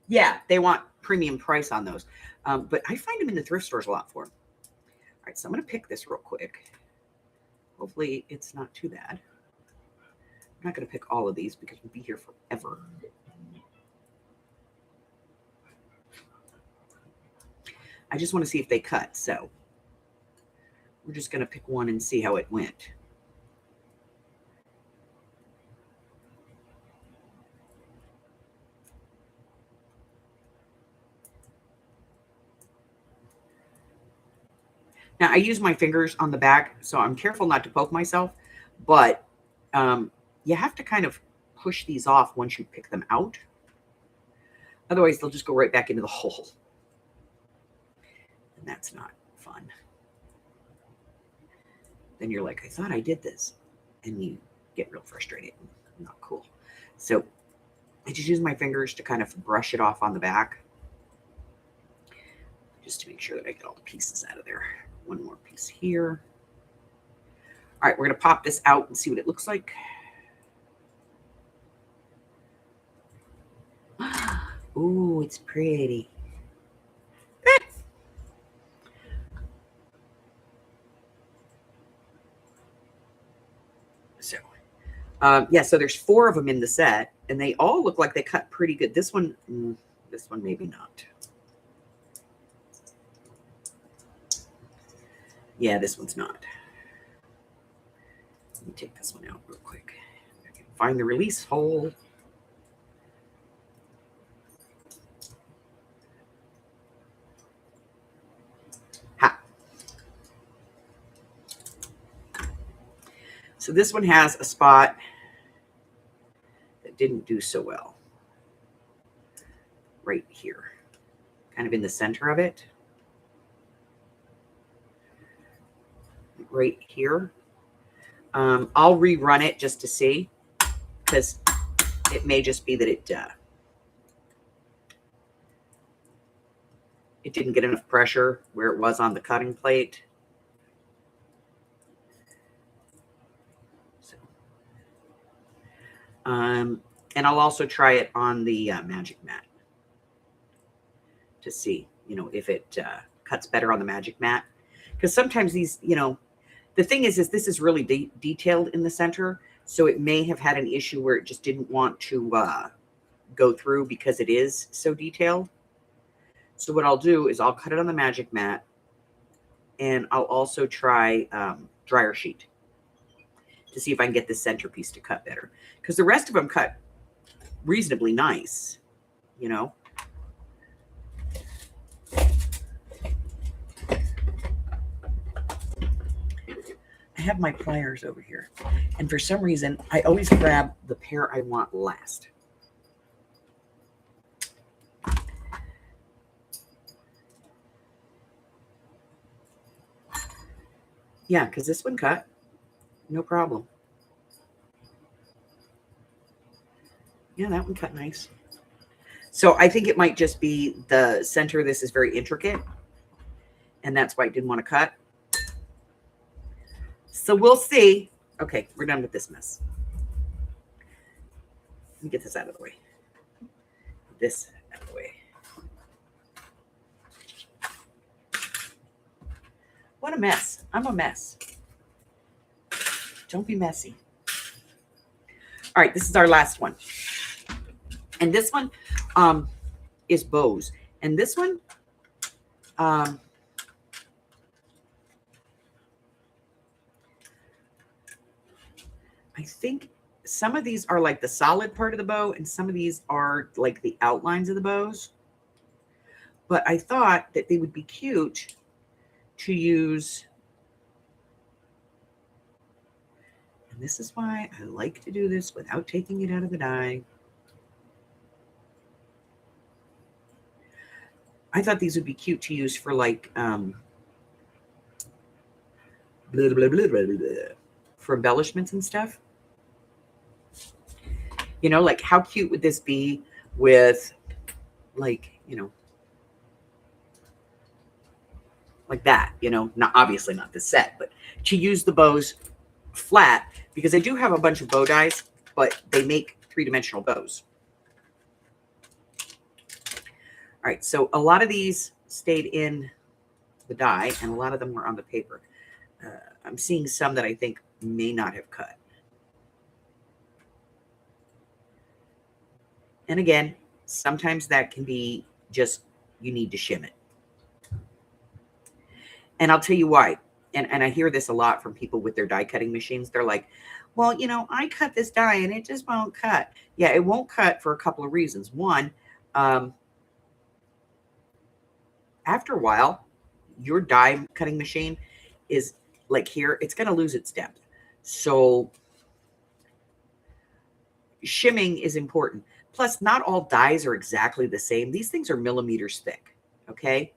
Yeah, they want premium price on those. But I find them in the thrift stores a lot for them. All right, so I'm going to pick this real quick. Hopefully it's not too bad. I'm not going to pick all of these because we'll be here forever. I just want to see if they cut. So we're just going to pick one and see how it went. Now, I use my fingers on the back, so I'm careful not to poke myself, but you have to kind of push these off once you pick them out. Otherwise, they'll just go right back into the hole. And that's not fun. Then you're like, I thought I did this. And you get real frustrated. Not cool. So I just use my fingers to kind of brush it off on the back. Just to make sure that I get all the pieces out of there. One more piece here. All right, we're going to pop this out and see what it looks like. Ooh, it's pretty. So, yeah, so there's 4 of them in the set, and they all look like they cut pretty good. This one maybe not. Yeah, this one's not. Let me take this one out real quick. I can find the release hole. Ha. So this one has a spot that didn't do so well. Right here. Kind of in the center of it. Right here. I'll rerun it just to see, because it may just be that it didn't get enough pressure where it was on the cutting plate. So, and I'll also try it on the magic mat to see, if it cuts better on the magic mat. Because sometimes these, the thing is this is really detailed in the center. So it may have had an issue where it just didn't want to go through because it is so detailed. So what I'll do is I'll cut it on the magic mat, and I'll also try dryer sheet to see if I can get the centerpiece to cut better. Because the rest of them cut reasonably nice, I have my pliers over here, and for some reason, I always grab the pair I want last. Yeah, because this one cut, no problem. Yeah, that one cut nice. So I think it might just be the center of this is very intricate, and that's why I didn't want to cut. So we'll see. Okay, we're done with this mess. Let me get this out of the way. This out of the way. What a mess. I'm a mess. Don't be messy. All right, this is our last one. And this one is bows. And this one, I think some of these are like the solid part of the bow, and some of these are like the outlines of the bows. But I thought that they would be cute to use. And this is why I like to do this without taking it out of the die. I thought these would be cute to use for like blah, blah, blah, blah, blah, blah, for embellishments and stuff. Like how cute would this be with like, like that, not obviously not the set, but to use the bows flat, because I do have a bunch of bow dies, but they make 3-dimensional bows. right, so a lot of these stayed in the die, and a lot of them were on the paper. I'm seeing some that I think may not have cut. And again, sometimes that can be just you need to shim it. And I'll tell you why. And I hear this a lot from people with their die cutting machines. They're like, well, you know, I cut this die and it just won't cut. Yeah, it won't cut for a couple of reasons. One, after a while, your die cutting machine is like here, it's going to lose its depth. So shimming is important. Plus, not all dies are exactly the same. These things are millimeters thick, okay?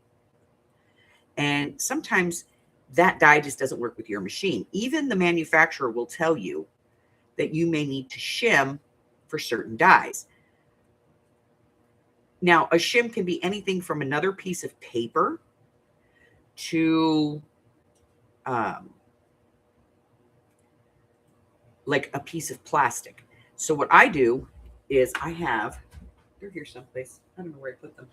And sometimes that die just doesn't work with your machine. Even the manufacturer will tell you that you may need to shim for certain dies. Now, a shim can be anything from another piece of paper to like a piece of plastic. So what I do is I have, they're here someplace. I don't know where I put them.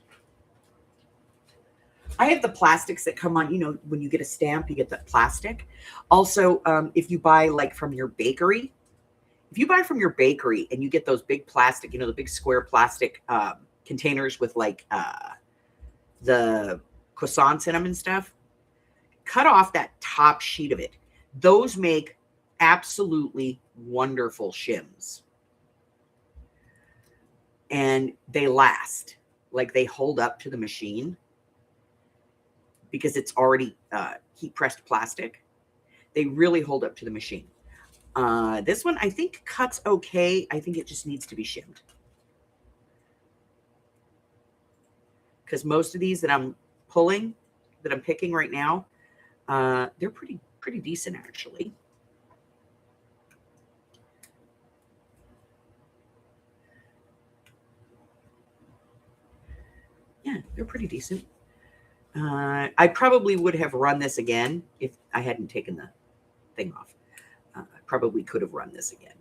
I have the plastics that come on, you know, when you get a stamp, you get that plastic. Also, if you buy like from your bakery, and you get those big plastic, you know, the big square plastic containers with like the croissants in them and stuff, cut off that top sheet of it. Those make absolutely wonderful shims. And they last, like they hold up to the machine because it's already heat pressed plastic. They really hold up to the machine. This one I think cuts okay. I think it just needs to be shimmed. Because most of these that I'm picking right now, they're pretty decent actually. Yeah, they're pretty decent. I probably would have run this again if I hadn't taken the thing off. I probably could have run this again.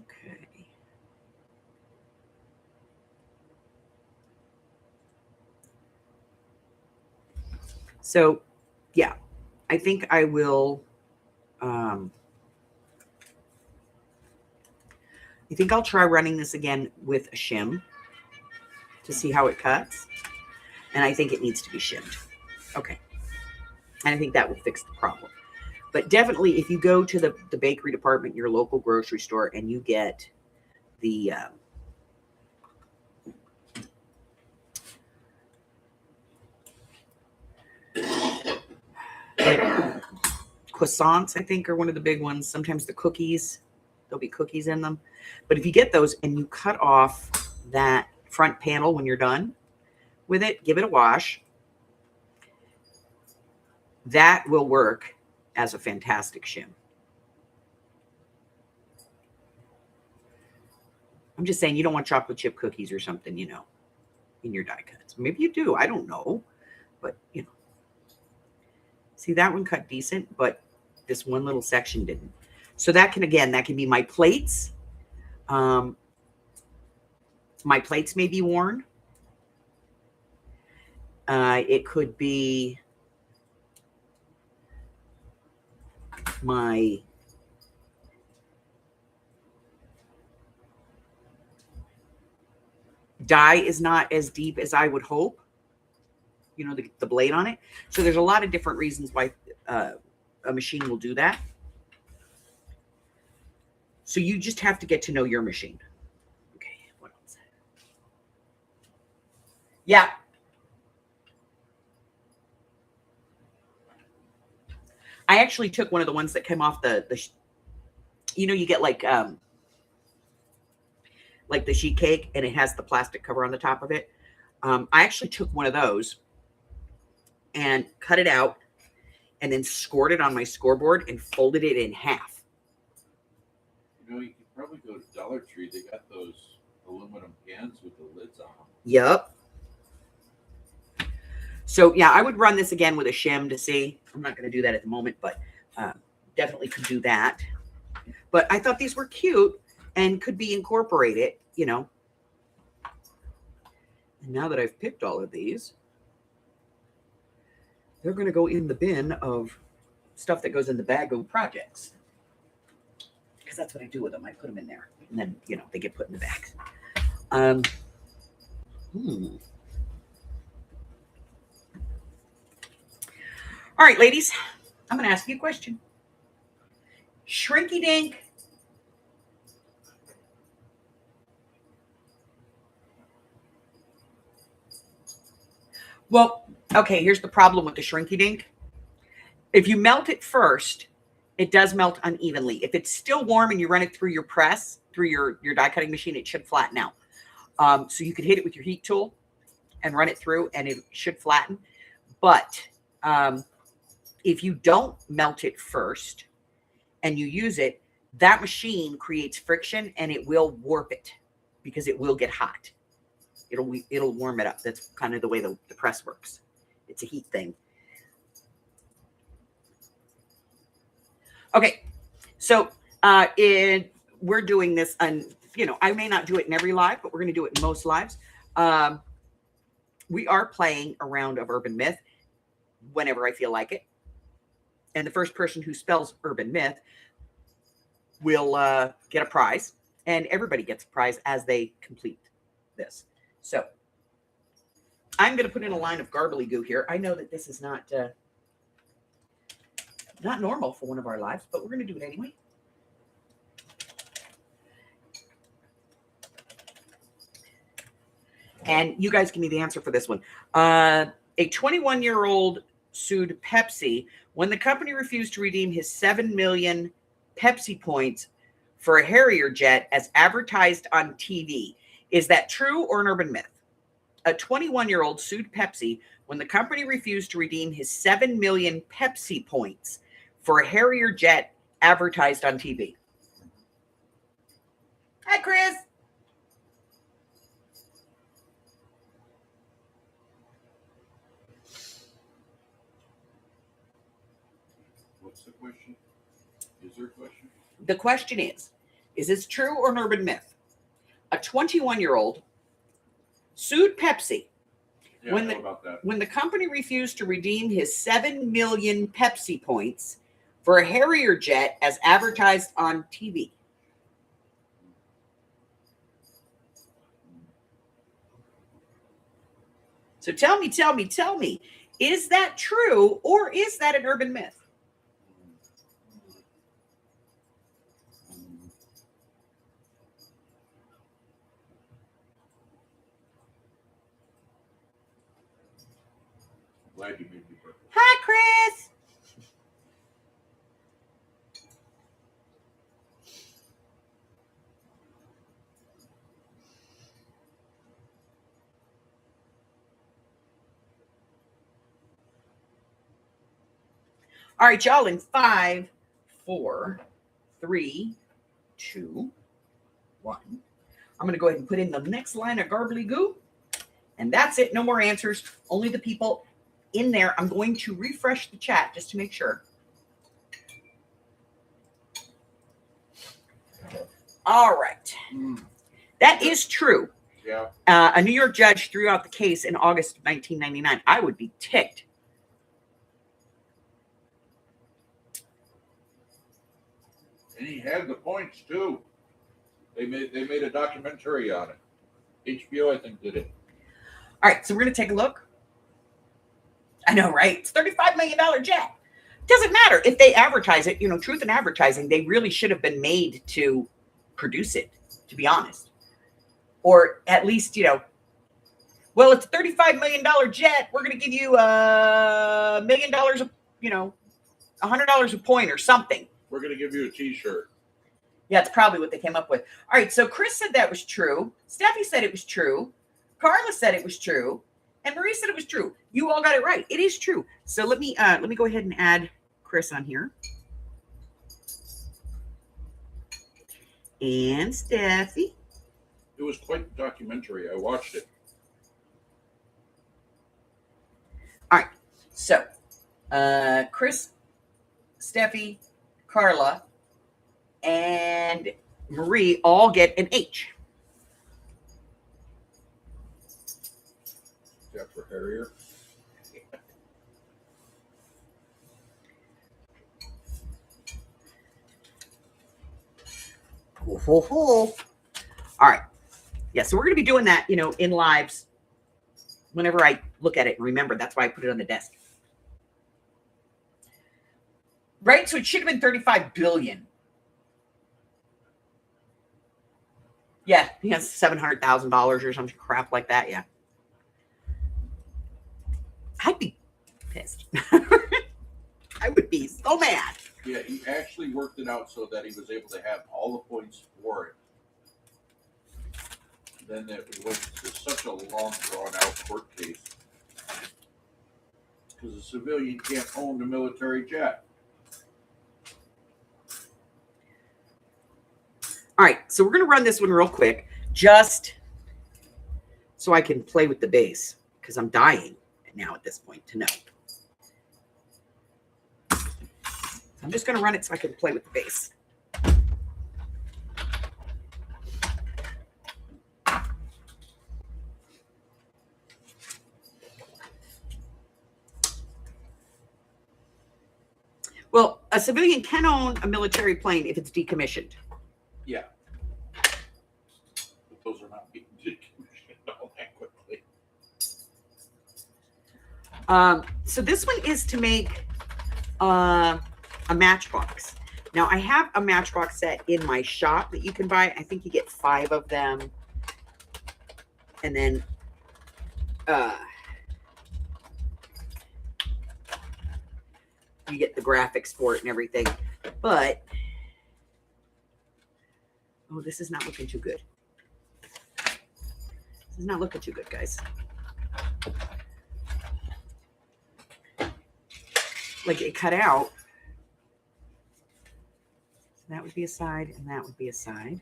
Okay. So, yeah, I think I will. I think I'll try running this again with a shim to see how it cuts. And I think it needs to be shimmed. Okay. And I think that will fix the problem. But definitely, if you go to the bakery department, your local grocery store, and you get the croissants, I think, are one of the big ones. Sometimes the cookies, there'll be cookies in them. But if you get those and you cut off that front panel when you're done with it, give it a wash. That will work as a fantastic shim. I'm just saying you don't want chocolate chip cookies or something, you know, in your die cuts. Maybe you do. I don't know. But, you know. See, that one cut decent, but this one little section didn't. So that can, again, that can be my plates. My plates may be worn. It could be my die is not as deep as I would hope. You know, the blade on it. So there's a lot of different reasons why a machine will do that. So you just have to get to know your machine. Okay, what else? Yeah. I actually took one of the ones that came off the you know, you get like the sheet cake and it has the plastic cover on the top of it. I actually took one of those and cut it out and then scored it on my scoreboard and folded it in half. You know, you could probably go to Dollar Tree. They got those aluminum cans with the lids on them. Yep. So, yeah, I would run this again with a shim to see. I'm not going to do that at the moment, but definitely could do that. But I thought these were cute and could be incorporated, you know. And now that I've picked all of these, they're going to go in the bin of stuff that goes in the bag of projects. Because that's what I do with them. I put them in there. And then, you know, they get put in the bag. All right, ladies. I'm going to ask you a question. Shrinky dink. Well, okay, here's the problem with the shrinky dink. If you melt it first, it does melt unevenly. If it's still warm and you run it through your press, through your die cutting machine, it should flatten out. So you could hit it with your heat tool and run it through and it should flatten. But if you don't melt it first and you use it, that machine creates friction and it will warp it because it will get hot. It'll warm it up. That's kind of the way the press works. It's a heat thing. Okay, so we're doing this, and you know, I may not do it in every live, but we're going to do it in most lives. We are playing a round of Urban Myth whenever I feel like it, and the first person who spells Urban Myth will get a prize, and everybody gets a prize as they complete this. So I'm going to put in a line of garbly goo here. I know that this is not normal for one of our lives, but we're going to do it anyway. And you guys give me the answer for this one. A 21-year-old sued Pepsi when the company refused to redeem his 7 million Pepsi points for a Harrier jet as advertised on TV. Is that true or an urban myth? A 21-year-old sued Pepsi when the company refused to redeem his 7 million Pepsi points for a Harrier jet advertised on TV. Hi, Chris. What's the question? Is there a question? The question is this true or an urban myth? A 21-year-old sued Pepsi Yeah, I know about that. when the company refused to redeem his 7 million Pepsi points for a Harrier jet as advertised on TV. So tell me, is that true or is that an urban myth? Glad you made me purple. Hi, Chris. All right, y'all, in 5, 4, 3, 2, 1. I'm going to go ahead and put in the next line of garbly goo. And that's it. No more answers. Only the people in there. I'm going to refresh the chat just to make sure. All right. That is true. Yeah. A New York judge threw out the case in August of 1999. I would be ticked. And he had the points too. They made a documentary on it. HBO, I think, did it. All right, so we're going to take a look. I know, right? It's $35 million jet. Doesn't matter if they advertise it. You know, truth in advertising, they really should have been made to produce it, to be honest. Or at least, you know, well, it's a $35 million jet. We're going to give you $1 million, you know, $100 a point or something. We're going to give you a T-shirt. Yeah, it's probably what they came up with. All right, so Chris said that was true. Steffi said it was true. Carla said it was true. And Marie said it was true. You all got it right. It is true. So let me go ahead and add Chris on here. And Steffi. It was quite the documentary. I watched it. All right. So Chris Steffi, Carla, and Marie all get an H. Except for Harrier. Ho, ho, ho. All right. Yeah, so we're going to be doing that, you know, in lives whenever I look at it and remember. That's why I put it on the desk. Right? So it should have been 35 billion. Yeah, he has $700,000 or some crap like that. Yeah. I'd be pissed. I would be so mad. Yeah, he actually worked it out so that he was able to have all the points for it. Then it went to such a long, drawn-out court case. Because a civilian can't own a military jet. All right, so we're going to run this one real quick, just so I can play with the base, because I'm dying now at this point to know. I'm just going to run it so I can play with the base. Well, a civilian can own a military plane if it's decommissioned. Yeah. But those are not being decommissioned all that quickly. So this one is to make a matchbox. Now I have a matchbox set in my shop that you can buy. I think you get 5 of them. And then you get the graphics for it and everything. But oh, this is not looking too good. This is not looking too good, guys. Like it cut out. So that would be a side and that would be a side.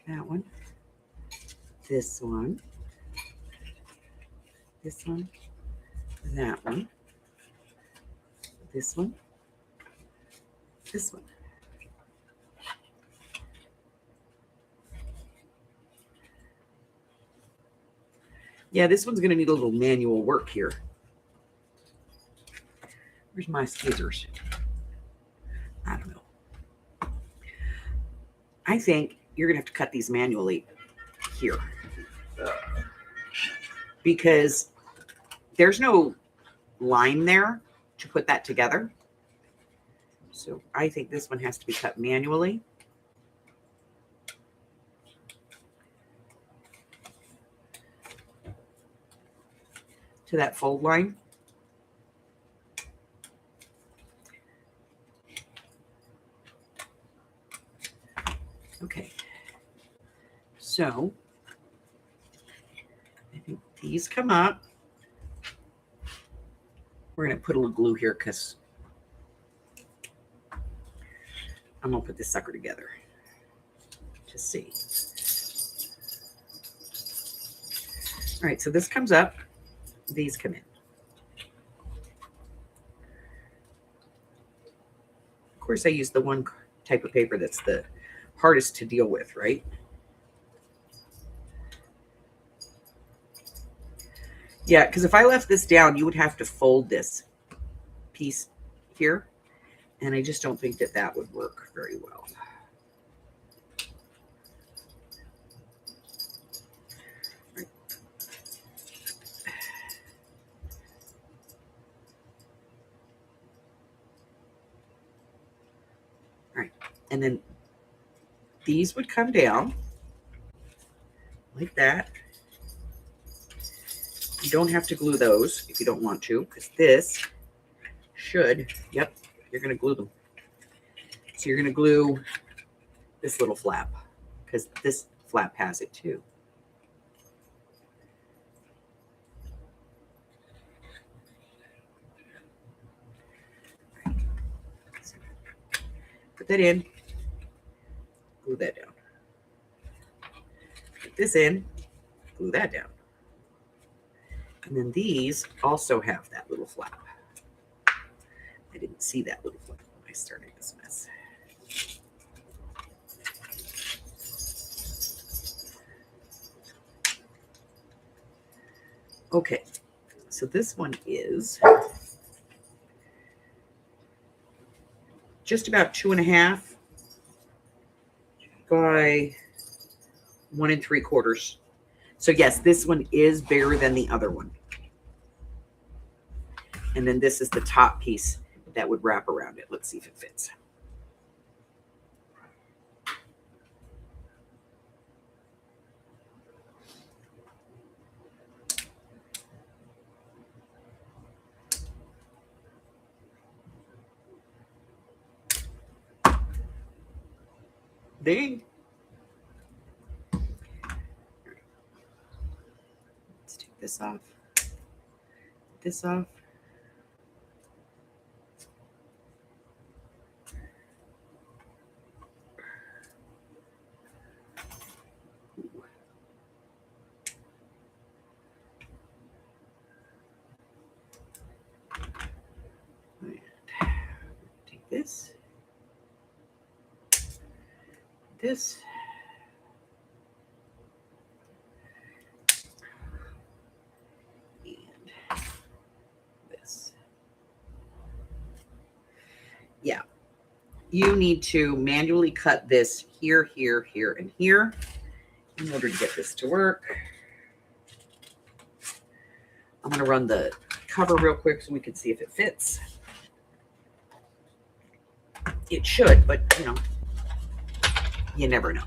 That one. This one. This one. That one. This one. This one. Yeah, this one's going to need a little manual work here. Where's my scissors? I don't know. I think you're going to have to cut these manually here. Because there's no line there to put that together. So I think this one has to be cut manually. To that fold line. Okay. So I think these come up. We're going to put a little glue here because I'm going to put this sucker together to see. All right, so this comes up. These come in. Of course, I use the one type of paper that's the hardest to deal with, right? Yeah, because if I left this down, you would have to fold this piece here. And I just don't think that that would work very well. And then these would come down like that. You don't have to glue those if you don't want to, because this should, yep, you're going to glue them. So you're going to glue this little flap, because this flap has it too. Put that in. Glue that down. Put this in, glue that down. And then these also have that little flap. I didn't see that little flip when I started this mess. Okay, so this one is just about 2.5 by 1 3/4. So yes, this one is bigger than the other one. And then this is the top piece that would wrap around it. Let's see if it fits. Dang. Let's take this off. This off. Take this. This. And this. Yeah. You need to manually cut this here, here, here, and here in order to get this to work. I'm going to run the cover real quick so we can see if it fits. It should, but you know, you never know.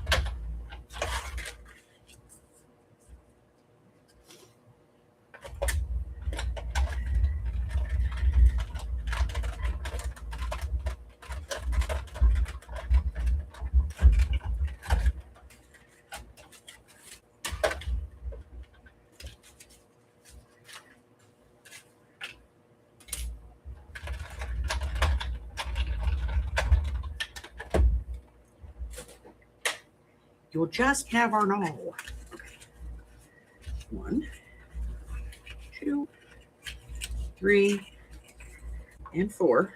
You'll just never know. Okay. 1, 2, 3, and 4.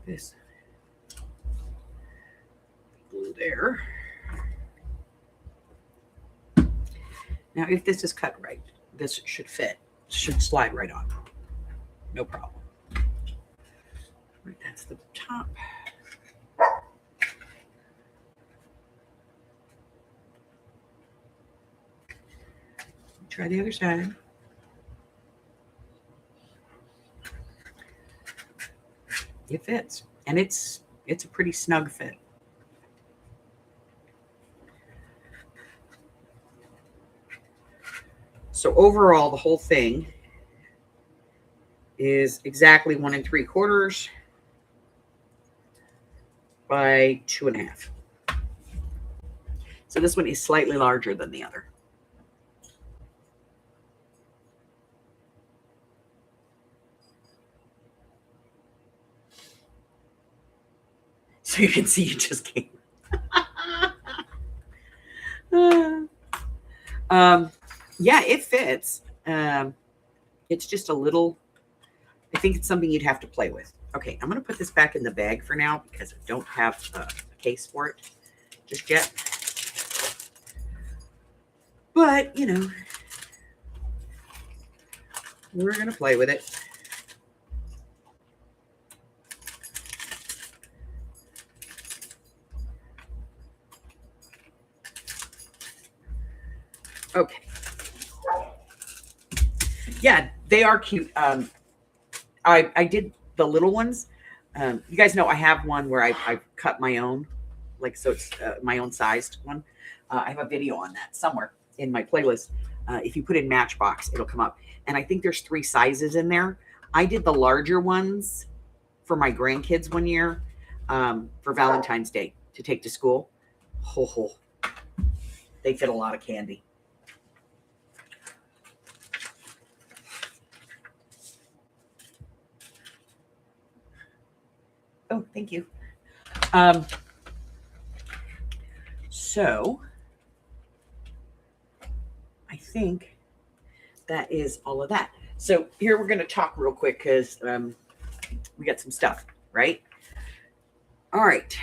This glue there. Now, if this is cut right, this should fit, should slide right on. No problem. Right, that's the top. Try the other side. It fits, and it's a pretty snug fit. So overall, the whole thing is exactly 1 3/4 by 2.5. So this one is slightly larger than the other. So you can see it just came. Yeah, it fits. It's just a little, I think it's something you'd have to play with. Okay, I'm going to put this back in the bag for now because I don't have a case for it just yet. But, you know, we're going to play with it. Okay. Yeah, they are cute. I did the little ones. You guys know I have one where I cut my own, like, so it's my own sized one. I have a video on that somewhere in my playlist. If you put in Matchbox, it'll come up. And I think there's 3 sizes in there. I did the larger ones for my grandkids one year for Valentine's Day to take to school. Ho. They fit a lot of candy. Oh, thank you. So I think that is all of that. So here we're going to talk real quick because we got some stuff, right? All right.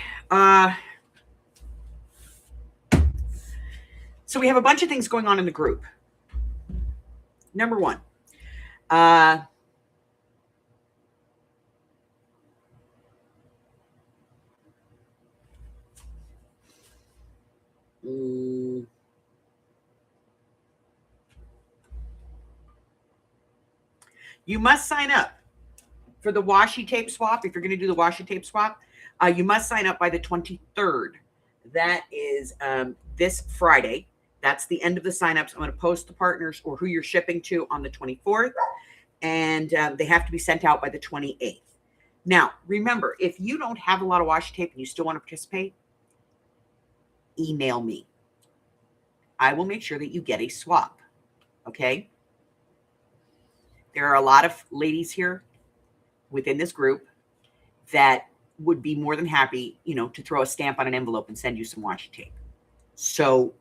So we have a bunch of things going on in the group. Number one, you must sign up for the washi tape swap. If you're going to do the washi tape swap, you must sign up by the 23rd. That is this Friday. That's the end of the signups. I'm going to post the partners or who you're shipping to on the 24th, and they have to be sent out by the 28th. Now, remember, if you don't have a lot of washi tape and you still want to participate, email me. I will make sure that you get a swap. Okay? There are a lot of ladies here within this group that would be more than happy, to throw a stamp on an envelope and send you some washi tape. So,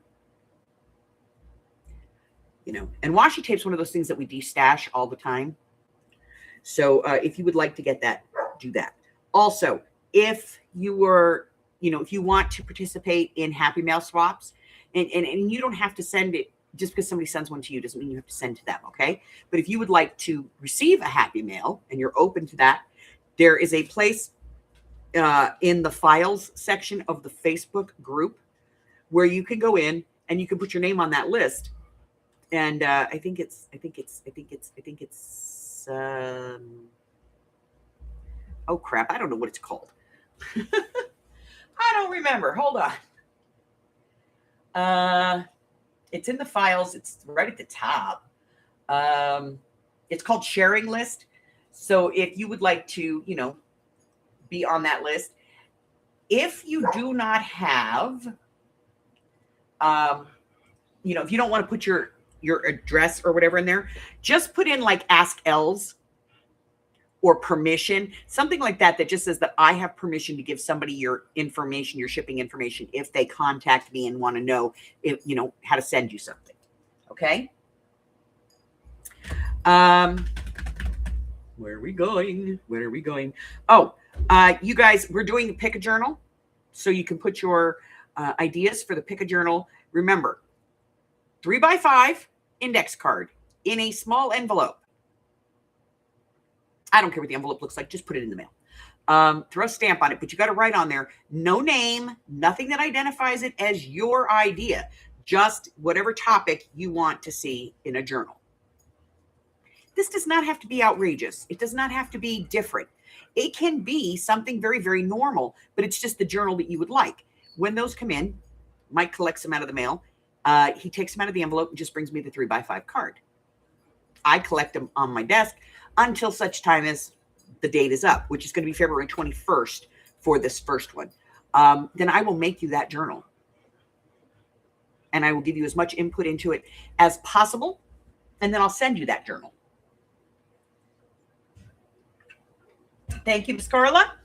and washi tape's one of those things that we de-stash all the time. So if you would like to get that, do that. Also, if you were, if you want to participate in Happy Mail swaps, and you don't have to send it, just because somebody sends one to you doesn't mean you have to send to them, okay? But if you would like to receive a Happy Mail and you're open to that, there is a place in the files section of the Facebook group where you can go in and you can put your name on that list. And I think it's oh crap, I don't know what it's called. I don't remember. Hold on. It's in the files. It's right at the top. It's called sharing list. So if you would like to, be on that list, if you do not have, if you don't want to put your address or whatever in there, just put in like Ask Els or permission, something like that just says that I have permission to give somebody your information, your shipping information, if they contact me and want to know if, how to send you something. Okay. Where are we going? Oh, you guys, we're doing the pick a journal. So you can put your ideas for the pick a journal. Remember, 3x5 index card in a small envelope. I don't care what the envelope looks like. Just put it in the mail. Throw a stamp on it, but you got to write on there, no name, nothing that identifies it as your idea, just whatever topic you want to see in a journal. This does not have to be outrageous. It does not have to be different. It can be something very, very normal, but it's just the journal that you would like. When those come in, Mike collects them out of the mail. He takes them out of the envelope and just brings me the 3x5 card. I collect them on my desk until such time as the date is up, which is going to be February 21st for this first one. Then I will make you that journal. And I will give you as much input into it as possible. And then I'll send you that journal. Thank you, Ms. Carla.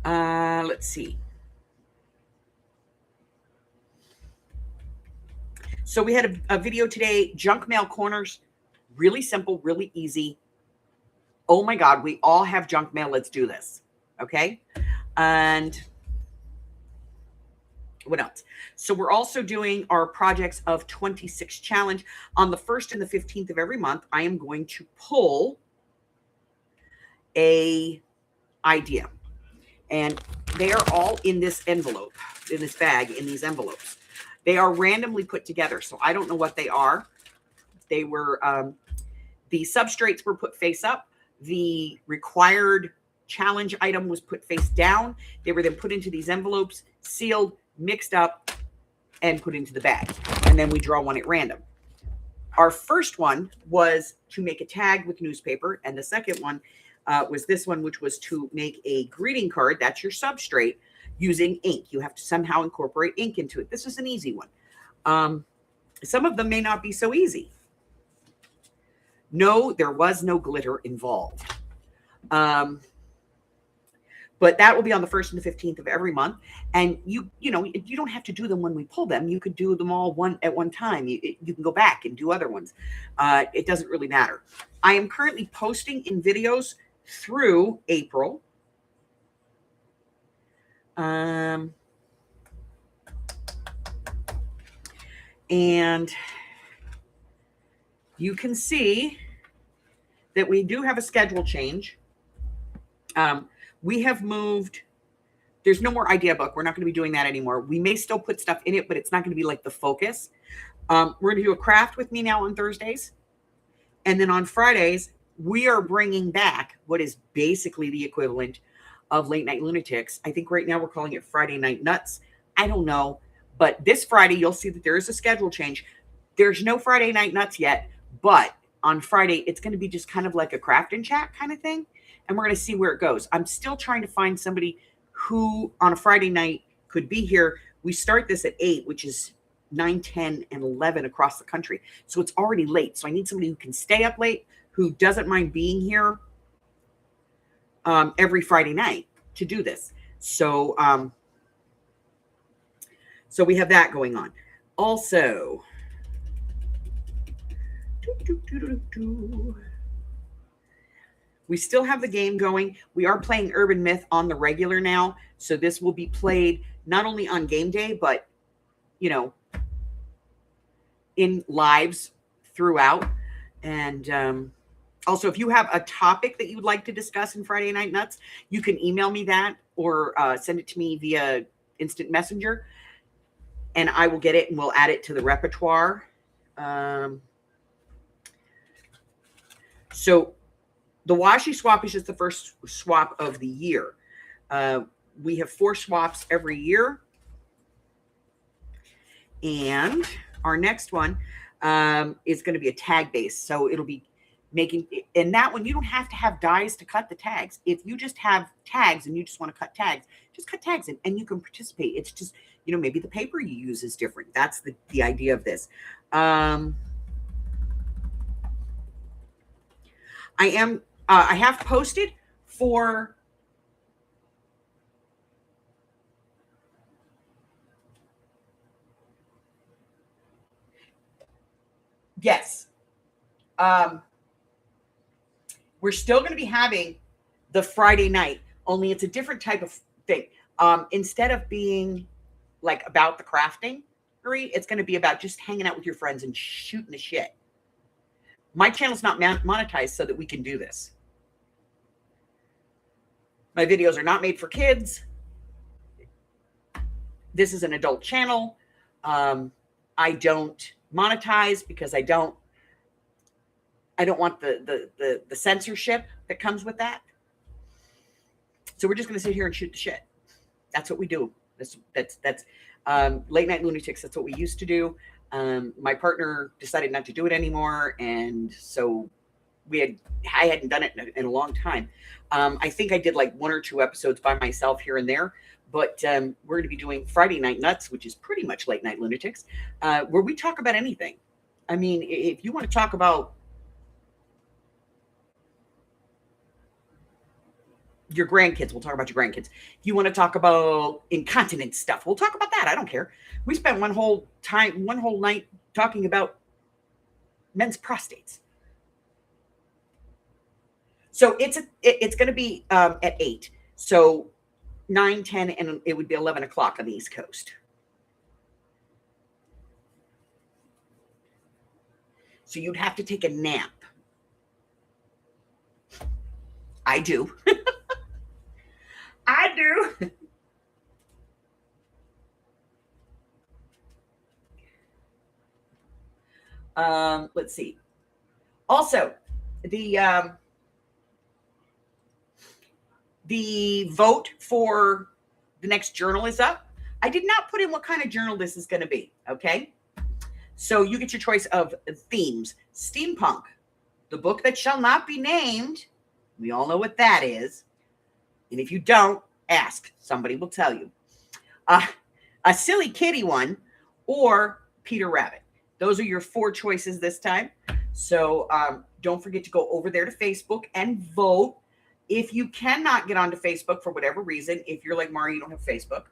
Let's see. So we had a video today, junk mail corners, really simple, really easy. Oh my God, we all have junk mail. Let's do this. Okay. And what else? So we're also doing our projects of 26 challenge on the 1st and the 15th of every month. I am going to pull a idea, and they are all in this envelope, in this bag, in these envelopes. They are randomly put together, so I don't know what they are. They were, the substrates were put face up. The required challenge item was put face down. They were then put into these envelopes, sealed, mixed up, and put into the bag. And then we draw one at random. Our first one was to make a tag with newspaper, and the second one was this one, which was to make a greeting card. That's your substrate, using ink. You have to somehow incorporate ink into it. This is an easy one. Some of them may not be so easy. No, there was no glitter involved. But that will be on the 1st and the 15th of every month. And you don't have to do them when we pull them. You could do them all at one time. You can go back and do other ones. It doesn't really matter. I am currently posting in videos through April. And you can see that we do have a schedule change. We have moved. There's no more idea book. We're not going to be doing that anymore. We may still put stuff in it, but it's not going to be like the focus. We're going to do a craft with me now on Thursdays. And then on Fridays, we are bringing back what is basically the equivalent of Late Night Lunatics. I think right now we're calling it Friday Night Nuts. I don't know. But this Friday, you'll see that there is a schedule change. There's no Friday Night Nuts yet, but on Friday, it's going to be just kind of like a craft and chat kind of thing. And we're going to see where it goes. I'm still trying to find somebody who on a Friday night could be here. We start this at 8, which is 9, 10, and 11 across the country. So it's already late. So I need somebody who can stay up late, who doesn't mind being here every Friday night to do this. So, so we have that going on. Also, we still have the game going. We are playing Urban Myth on the regular now. So this will be played not only on game day, but, in lives throughout. And also, if you have a topic that you would like to discuss in Friday Night Nuts, you can email me that or send it to me via instant messenger. And I will get it and we'll add it to the repertoire. So the washi swap is just the first swap of the year. We have 4 swaps every year. And our next one is going to be a tag base. So it'll be making, and that one, you don't have to have dies to cut the tags. If you just have tags and you just want to cut tags, just cut tags and you can participate. It's just, maybe the paper you use is different. That's the idea of this. I have posted for yes. We're still going to be having the Friday night, only it's a different type of thing. Instead of being like about the crafting, it's going to be about just hanging out with your friends and shooting the shit. My channel's not monetized so that we can do this. My videos are not made for kids. This is an adult channel. I don't monetize because I don't want the censorship that comes with that. So we're just going to sit here and shoot the shit. That's what we do. That's Late Night Lunatics. That's what we used to do. My partner decided not to do it anymore. And so I hadn't done it in a long time. I think I did like 1 or 2 episodes by myself here and there, but we're going to be doing Friday Night Nuts, which is pretty much Late Night Lunatics, where we talk about anything. I mean, if you want to talk about your grandkids, we'll talk about your grandkids. If you want to talk about incontinence stuff, we'll talk about that. I don't care. We spent one whole night talking about men's prostates. So it's going to be at 8. So 9, 10, and it would be 11 o'clock on the East Coast. So you'd have to take a nap. I do. I do. Let's see. Also, the vote for the next journal is up. I did not put in what kind of journal this is going to be. Okay. So you get your choice of themes. Steampunk, the book that shall not be named. We all know what that is. And if you don't, ask. Somebody will tell you. A silly kitty one or Peter Rabbit. Those are your 4 choices this time. So don't forget to go over there to Facebook and vote. If you cannot get onto Facebook for whatever reason, if you're like Mari, you don't have Facebook,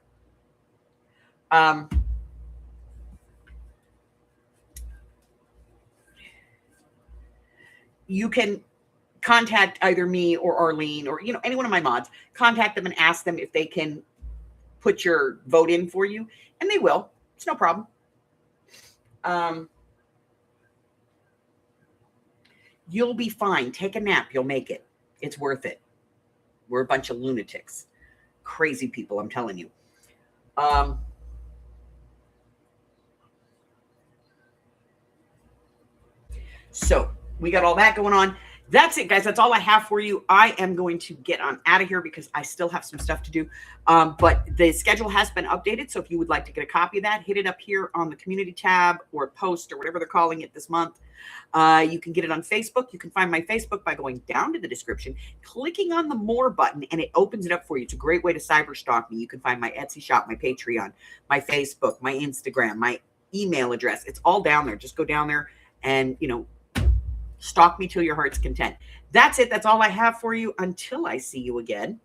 you can contact either me or Arlene or any one of my mods. Contact them and ask them if they can put your vote in for you, and they will. It's no problem. You'll be fine. Take a nap. You'll make it. It's worth it. We're a bunch of lunatics, crazy people, I'm telling you. So we got all that going on. That's it, guys. That's all I have for you. I am going to get on out of here because I still have some stuff to do. But the schedule has been updated. So if you would like to get a copy of that, hit it up here on the community tab or post or whatever they're calling it this month. You can get it on Facebook. You can find my Facebook by going down to the description, clicking on the more button, and it opens it up for you. It's a great way to cyber stalk me. You can find my Etsy shop, my Patreon, my Facebook, my Instagram, my email address. It's all down there. Just go down there and, stalk me till your heart's content. That's it. That's all I have for you. Until I see you again,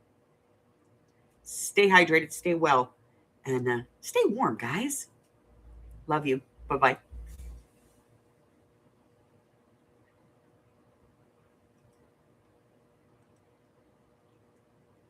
stay hydrated, stay well, and stay warm, guys. Love you. Bye-bye.